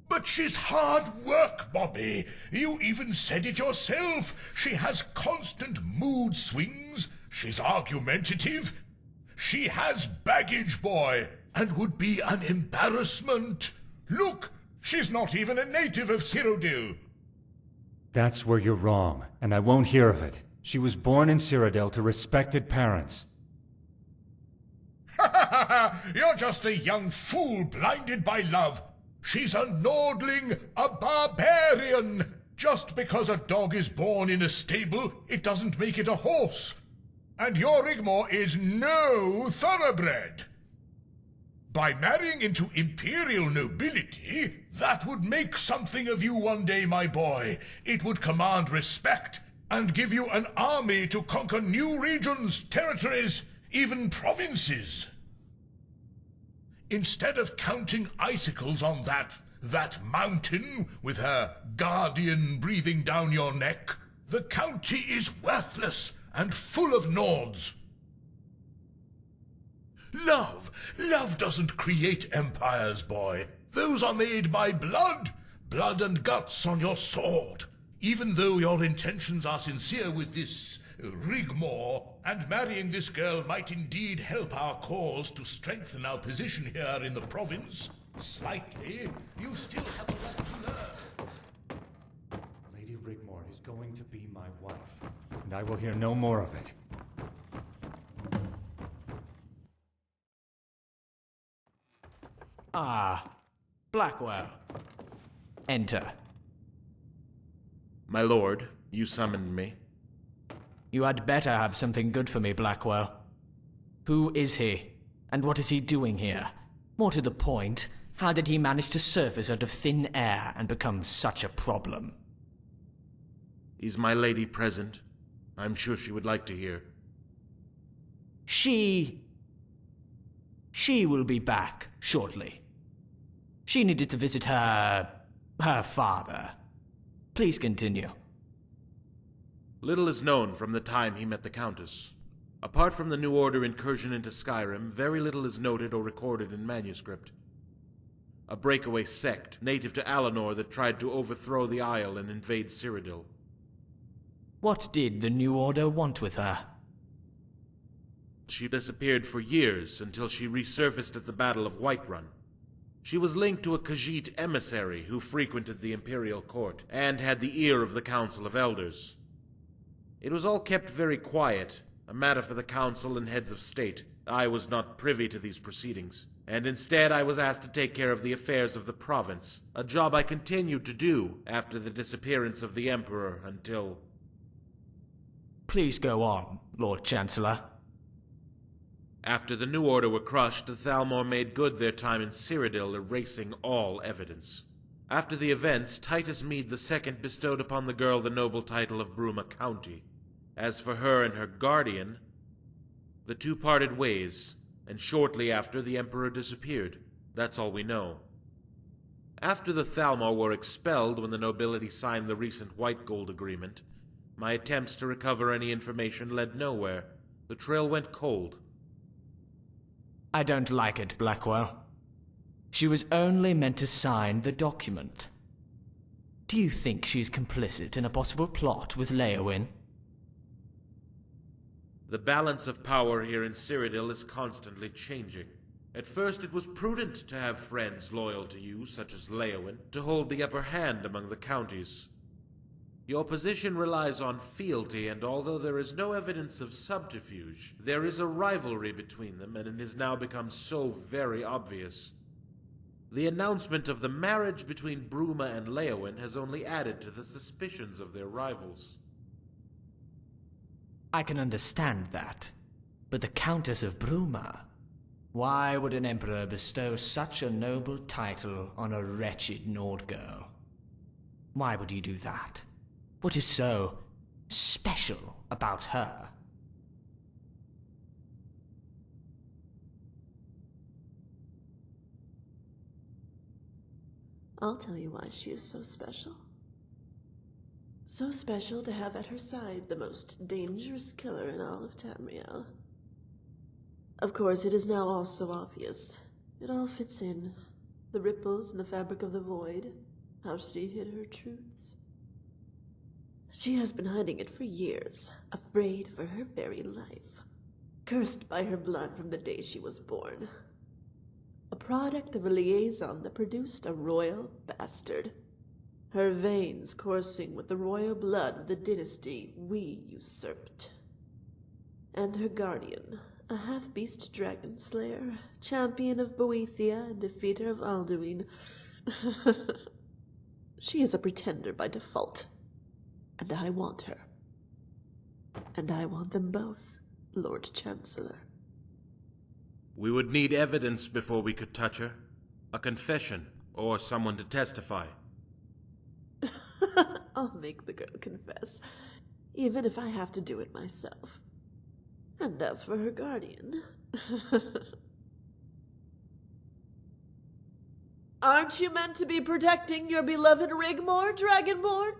But she's hard work, Bobby. You even said it yourself. She has constant mood swings. She's argumentative. She has baggage, boy, and would be an embarrassment. Look, she's not even a native of Cyrodiil. That's where you're wrong, and I won't hear of it. She was born in Cyrodiil to respected parents. You're just a young fool blinded by love. She's a Nordling, a barbarian. Just because a dog is born in a stable, it doesn't make it a horse. And your Rigmor is no thoroughbred. By marrying into imperial nobility, that would make something of you one day, my boy. It would command respect and give you an army to conquer new regions, territories, even provinces. Instead of counting icicles on that mountain with her guardian breathing down your neck, the county is worthless and full of Nords. Love doesn't create empires, boy. Those are made by blood and guts on your sword. Even though your intentions are sincere with this Rigmor, and marrying this girl might indeed help our cause to strengthen our position here in the province, slightly, you still have a lot to learn. Lady Rigmor is going to be my wife, and I will hear no more of it. Ah, Blackwell. Enter. My lord, you summoned me. You had better have something good for me, Blackwell. Who is he? And what is he doing here? More to the point, how did he manage to surface out of thin air and become such a problem? Is my lady present? I'm sure she would like to hear. She will be back shortly. She needed to visit her father. Please continue. Little is known from the time he met the Countess. Apart from the New Order incursion into Skyrim, very little is noted or recorded in manuscript. A breakaway sect, native to Alinor, that tried to overthrow the Isle and invade Cyrodiil. What did the New Order want with her? She disappeared for years until she resurfaced at the Battle of Whiterun. She was linked to a Khajiit emissary who frequented the Imperial Court and had the ear of the Council of Elders. It was all kept very quiet, a matter for the Council and heads of state. I was not privy to these proceedings, and instead I was asked to take care of the affairs of the province, a job I continued to do after the disappearance of the Emperor until... Please go on, Lord Chancellor. After the New Order were crushed, the Thalmor made good their time in Cyrodiil, erasing all evidence. After the events, Titus Mede II bestowed upon the girl the noble title of Bruma County. As for her and her guardian, the two parted ways, and shortly after the Emperor disappeared. That's all we know. After the Thalmor were expelled when the nobility signed the recent White Gold Agreement, my attempts to recover any information led nowhere. The trail went cold. I don't like it, Blackwell. She was only meant to sign the document. Do you think she's complicit in a possible plot with Leowyn? The balance of power here in Cyrodiil is constantly changing. At first it was prudent to have friends loyal to you, such as Leowyn, to hold the upper hand among the counties. Your position relies on fealty, and although there is no evidence of subterfuge, there is a rivalry between them, and it has now become so very obvious. The announcement of the marriage between Bruma and Leowyn has only added to the suspicions of their rivals. I can understand that, but the Countess of Bruma... Why would an emperor bestow such a noble title on a wretched Nord girl? Why would you do that? What is so special about her? I'll tell you why she is so special. So special to have at her side the most dangerous killer in all of Tamriel. Of course, it is now all so obvious. It all fits in. The ripples in the fabric of the void. How she hid her truths. She has been hiding it for years, afraid for her very life. Cursed by her blood from the day she was born. A product of a liaison that produced a royal bastard. Her veins coursing with the royal blood of the dynasty we usurped. And her guardian, a half-beast dragon slayer, champion of Boethia and defeater of Alduin. She is a pretender by default. And I want her. And I want them both, Lord Chancellor. We would need evidence before we could touch her. A confession, or someone to testify. I'll make the girl confess, even if I have to do it myself. And as for her guardian... Aren't you meant to be protecting your beloved Rigmor, Dragonborn?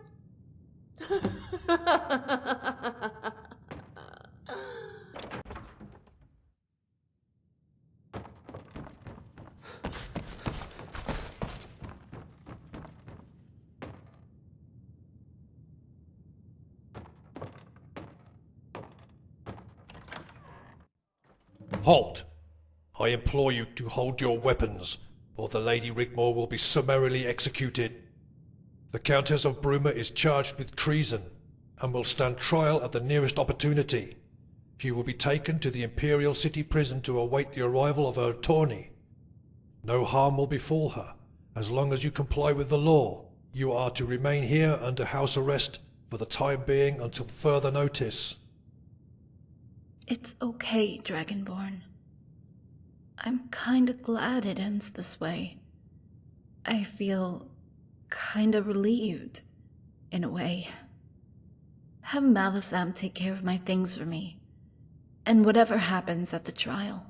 Halt! I implore you to hold your weapons, or the Lady Rigmor will be summarily executed. The Countess of Bruma is charged with treason, and will stand trial at the nearest opportunity. She will be taken to the Imperial City Prison to await the arrival of her attorney. No harm will befall her, as long as you comply with the law. You are to remain here under house arrest for the time being until further notice. It's okay, Dragonborn. I'm kinda glad it ends this way. I feel kinda relieved, in a way. Have Malisam take care of my things for me. And whatever happens at the trial,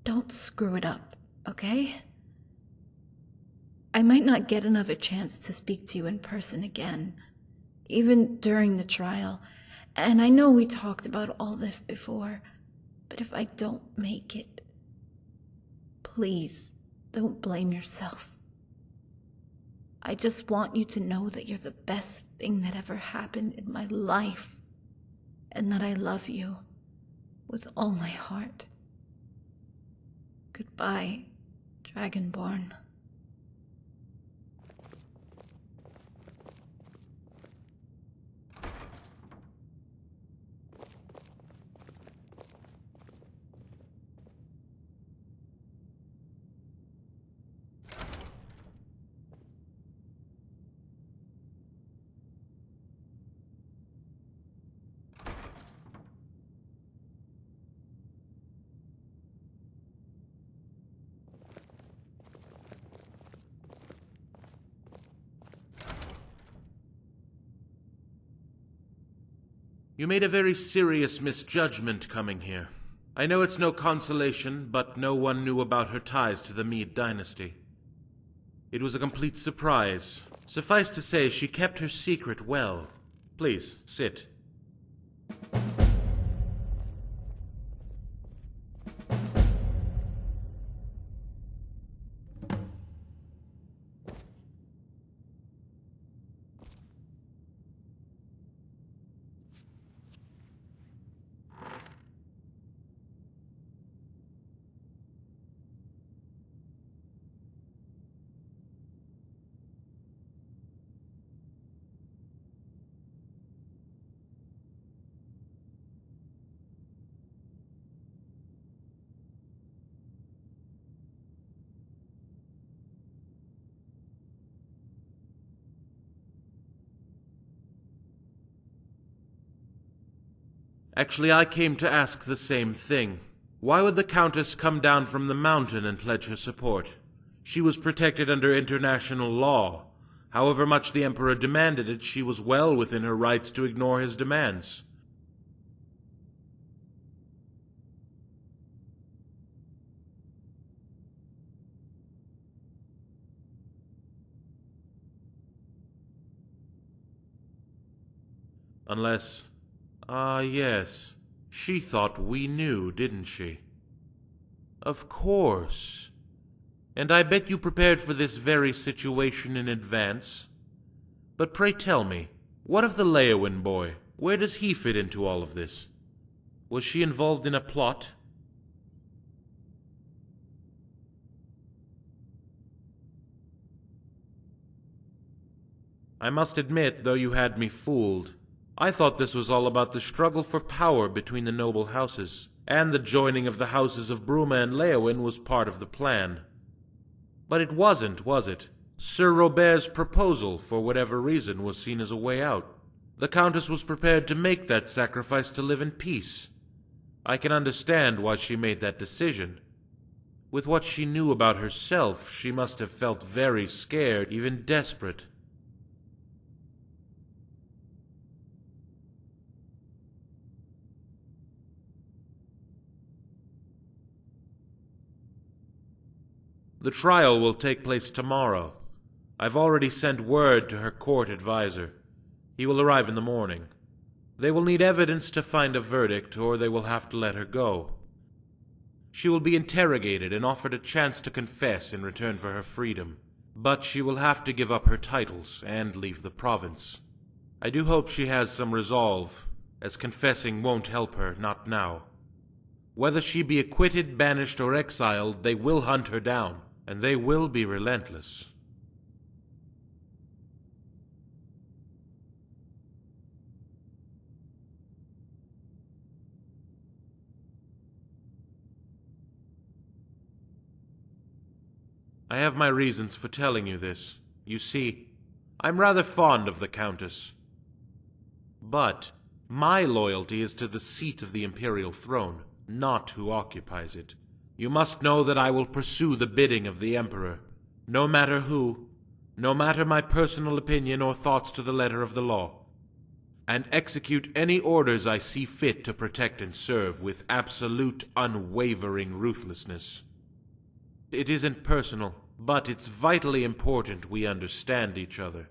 don't screw it up, okay? I might not get another chance to speak to you in person again, even during the trial. And I know we talked about all this before, but if I don't make it, please don't blame yourself. I just want you to know that you're the best thing that ever happened in my life, and that I love you with all my heart. Goodbye, Dragonborn. You made a very serious misjudgment coming here. I know it's no consolation, but no one knew about her ties to the Meade dynasty. It was a complete surprise. Suffice to say, she kept her secret well. Please, sit. Actually, I came to ask the same thing. Why would the Countess come down from the mountain and pledge her support? She was protected under international law. However much the Emperor demanded it, she was well within her rights to ignore his demands. Unless... yes. She thought we knew, didn't she? Of course. And I bet you prepared for this very situation in advance. But pray tell me, what of the Leowin boy? Where does he fit into all of this? Was she involved in a plot? I must admit, though you had me fooled, I thought this was all about the struggle for power between the noble houses, and the joining of the houses of Bruma and Leowin was part of the plan. But it wasn't, was it? Sir Robert's proposal, for whatever reason, was seen as a way out. The Countess was prepared to make that sacrifice to live in peace. I can understand why she made that decision. With what she knew about herself, she must have felt very scared, even desperate. The trial will take place tomorrow. I've already sent word to her court advisor. He will arrive in the morning. They will need evidence to find a verdict, or they will have to let her go. She will be interrogated and offered a chance to confess in return for her freedom. But she will have to give up her titles and leave the province. I do hope she has some resolve, as confessing won't help her, not now. Whether she be acquitted, banished, or exiled, they will hunt her down. And they will be relentless. I have my reasons for telling you this. You see, I'm rather fond of the Countess. But my loyalty is to the seat of the imperial throne, not who occupies it. You must know that I will pursue the bidding of the Emperor, no matter who, no matter my personal opinion or thoughts to the letter of the law, and execute any orders I see fit to protect and serve with absolute, unwavering ruthlessness. It isn't personal, but it's vitally important we understand each other.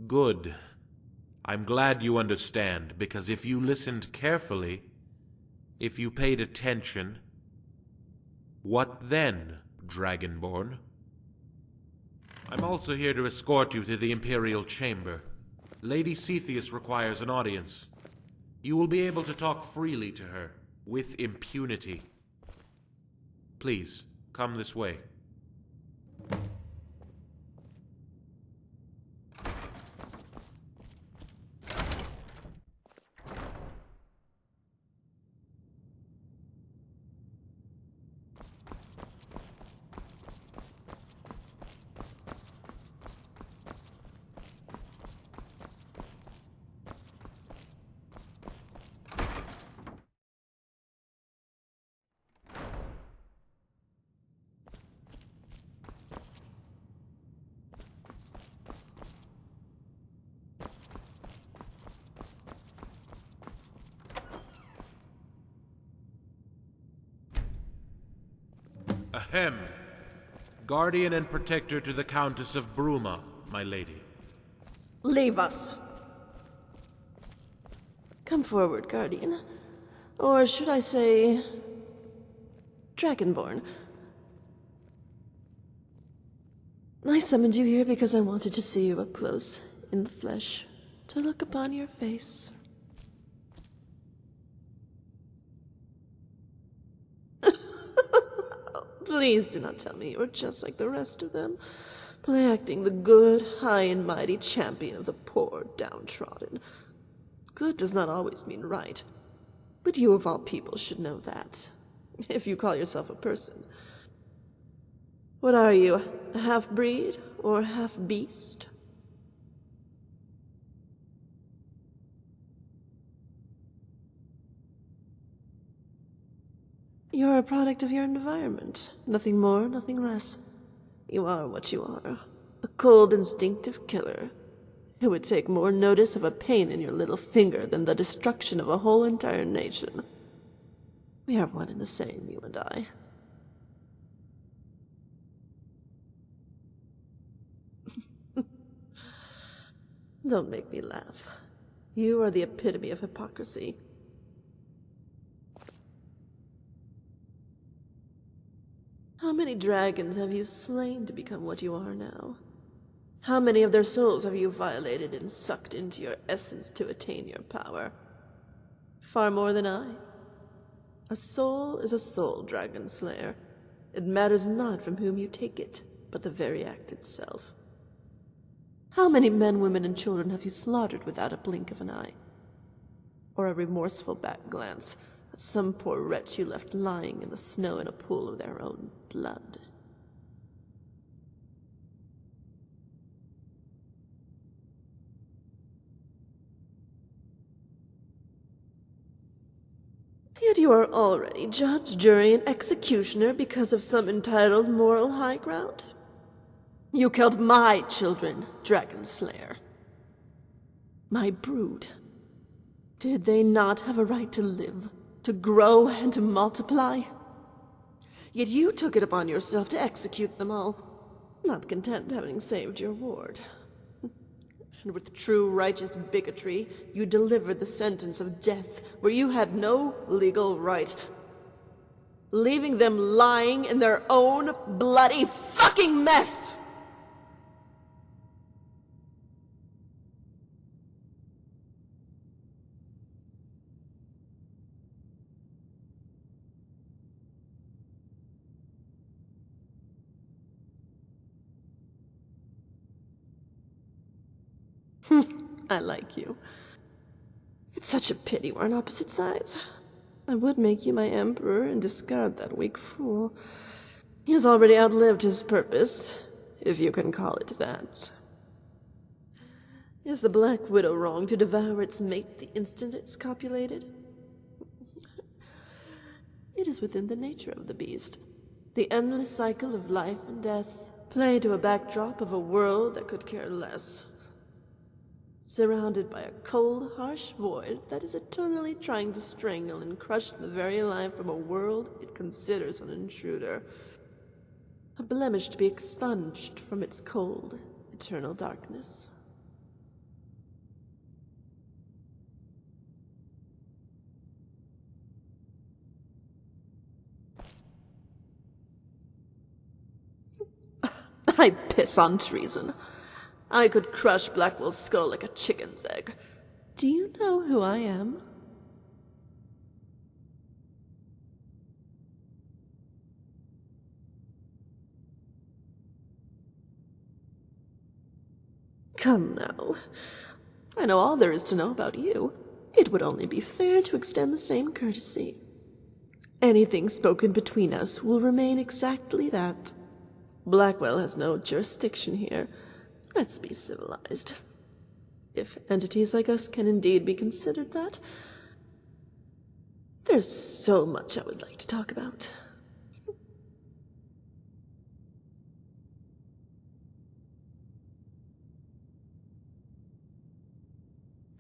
Good. I'm glad you understand, because if you listened carefully, if you paid attention, what then, Dragonborn? I'm also here to escort you to the Imperial Chamber. Lady Cetheus requires an audience. You will be able to talk freely to her, with impunity. Please, come this way. Ahem. Guardian and protector to the Countess of Bruma, my lady. Leave us. Come forward, Guardian. Or should I say... Dragonborn. I summoned you here because I wanted to see you up close, in the flesh, to look upon your face. Please do not tell me you are just like the rest of them, play-acting the good, high and mighty champion of the poor downtrodden. Good does not always mean right, but you of all people should know that, if you call yourself a person. What are you, a half-breed or half-beast? You're a product of your environment. Nothing more, nothing less. You are what you are. A cold, instinctive killer who would take more notice of a pain in your little finger than the destruction of a whole entire nation. We are one and the same, you and I. Don't make me laugh. You are the epitome of hypocrisy. How many dragons have you slain to become what you are now? How many of their souls have you violated and sucked into your essence to attain your power? Far more than I. A soul is a soul, Dragon Slayer. It matters not from whom you take it, but the very act itself. How many men, women, and children have you slaughtered without a blink of an eye? Or a remorseful back glance at some poor wretch you left lying in the snow in a pool of their own blood? Yet you are already judge, jury, and executioner because of some entitled moral high ground. You killed my children, Dragon Slayer. My brood. Did they not have a right to live, to grow, and to multiply? Yet you took it upon yourself to execute them all, not content having saved your ward. And with true righteous bigotry, you delivered the sentence of death where you had no legal right, leaving them lying in their own bloody fucking mess! I like you. It's such a pity we're on opposite sides. I would make you my emperor and discard that weak fool. He has already outlived his purpose, if you can call it that. Is the Black Widow wrong to devour its mate the instant it's copulated? It is within the nature of the beast. The endless cycle of life and death, play to a backdrop of a world that could care less. Surrounded by a cold, harsh void that is eternally trying to strangle and crush the very life from a world it considers an intruder. A blemish to be expunged from its cold, eternal darkness. I piss on treason. I could crush Blackwell's skull like a chicken's egg. Do you know who I am? Come now. I know all there is to know about you. It would only be fair to extend the same courtesy. Anything spoken between us will remain exactly that. Blackwell has no jurisdiction here. Let's be civilized. If entities like us can indeed be considered that, there's so much I would like to talk about.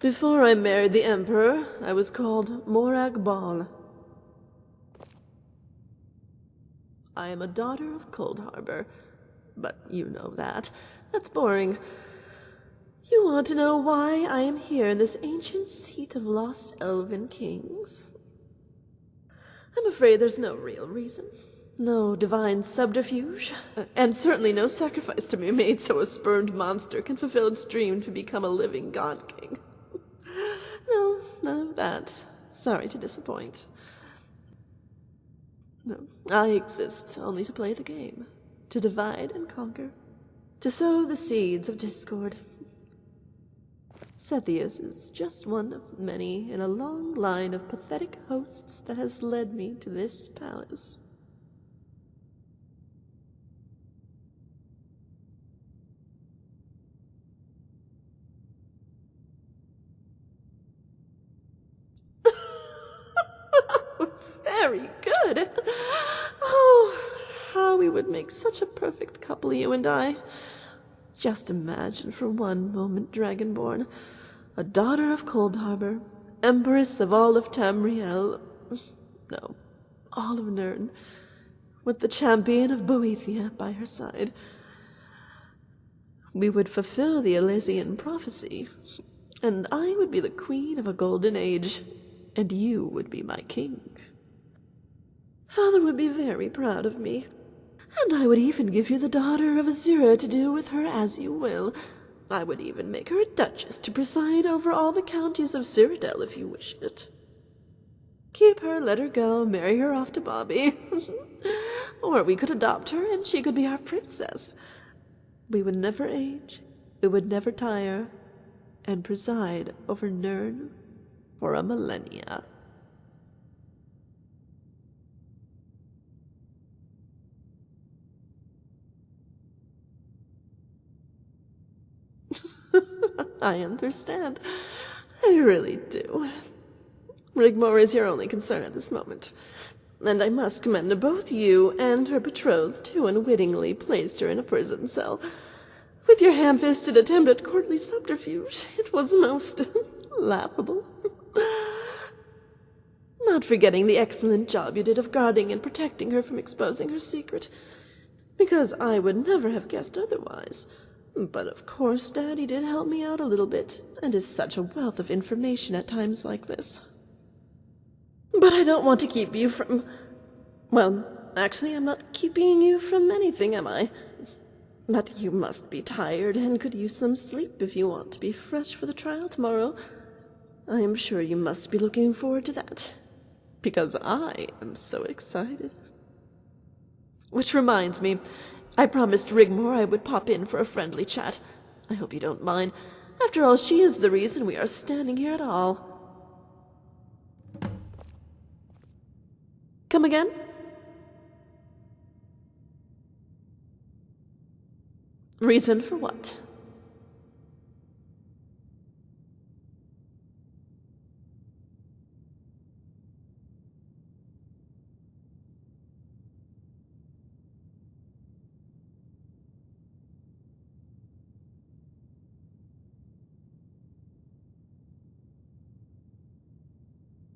Before I married the Emperor, I was called Morag Ball. I am a daughter of Cold Harbor, but you know that. That's boring. You want to know why I am here in this ancient seat of lost elven kings? I'm afraid there's no real reason. No divine subterfuge, and certainly no sacrifice to be made so a spurned monster can fulfill its dream to become a living god king. No, none of that. Sorry to disappoint. No, I exist only to play the game, to divide and conquer, to sow the seeds of discord. Sethius is just one of many in a long line of pathetic hosts that has led me to this palace. Very good. Oh, how we would make such a perfect couple, you and I. Just imagine for one moment, Dragonborn, a daughter of Cold Harbor, empress of all of Tamriel, no, all of Nirn, with the champion of Boethia by her side. we would fulfill the Elysian prophecy, and I would be the queen of a golden age, and you would be my king. Father would be very proud of me, and I would even give you the daughter of Azura to do with her as you will. I would even make her a duchess to preside over all the counties of cyrodiil if you wish it. Keep her, let her go, marry her off to Bobby. Or we could adopt her and she could be our princess. We would never age, we would never tire, and preside over Nirn for a millennia. I understand. I really do. Rigmor is your only concern at this moment, and I must commend both you and her betrothed who unwittingly placed her in a prison cell. With your ham-fisted attempt at courtly subterfuge, it was most laughable. Not forgetting the excellent job you did of guarding and protecting her from exposing her secret, because I would never have guessed otherwise. But of course, Daddy did help me out a little bit, and is such a wealth of information at times like this. But I don't want to keep you from... Well, actually, I'm not keeping you from anything, am I? But you must be tired and could use some sleep if you want to be fresh for the trial tomorrow. I am sure you must be looking forward to that, because I am so excited. Which reminds me, I promised Rigmor I would pop in for a friendly chat. I hope you don't mind. After all, she is the reason we are standing here at all. Come again? Reason for what?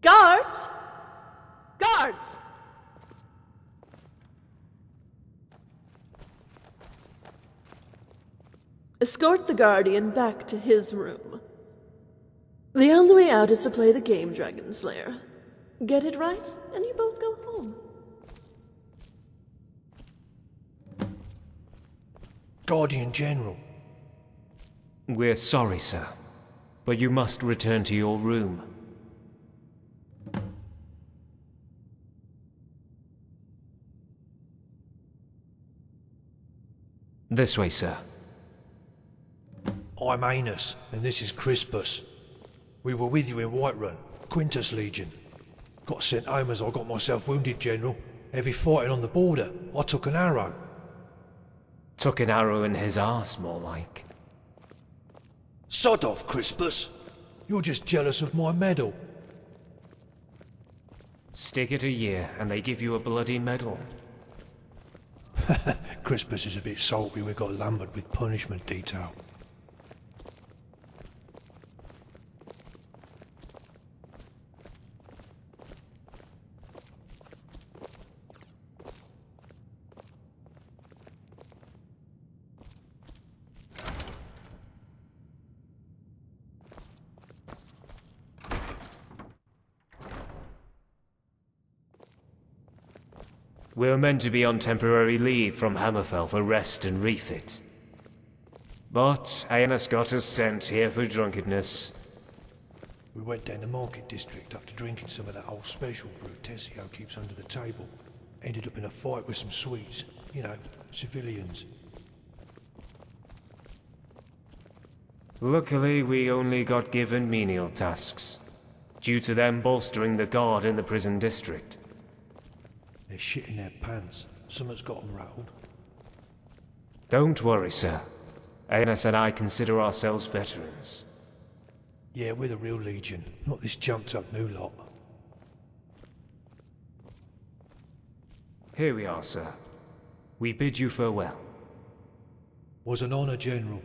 Guards! Guards! Escort the Guardian back to his room. The only way out is to play the game, Dragon Slayer. Get it right, and you both go home. Guardian General. We're sorry, sir, but you must return to your room. This way, sir. I'm Anus, and this is Crispus. We were with you in Whiterun, Quintus Legion. Got sent home as I got myself wounded, General. Heavy fighting on the border. I took an arrow. Took an arrow in his arse, more like. Sod off, Crispus. You're just jealous of my medal. Stick it a year, and they give you a bloody medal. Crispus is a bit salty we got lumbered with punishment detail. We're meant to be on temporary leave from Hammerfell for rest and refit. But Aenas got us sent here for drunkenness. We went down the market district after drinking some of that old special brew Tessio keeps under the table. Ended up in a fight with some Swedes. You know, civilians. Luckily, we only got given menial tasks, due to them bolstering the guard in the prison district. They're shitting their pants. Something's got them rattled. Don't worry, sir. Aenas and I consider ourselves veterans. Yeah, we're the real Legion, not this jumped-up new lot. Here we are, sir. We bid you farewell. Was an honour, General.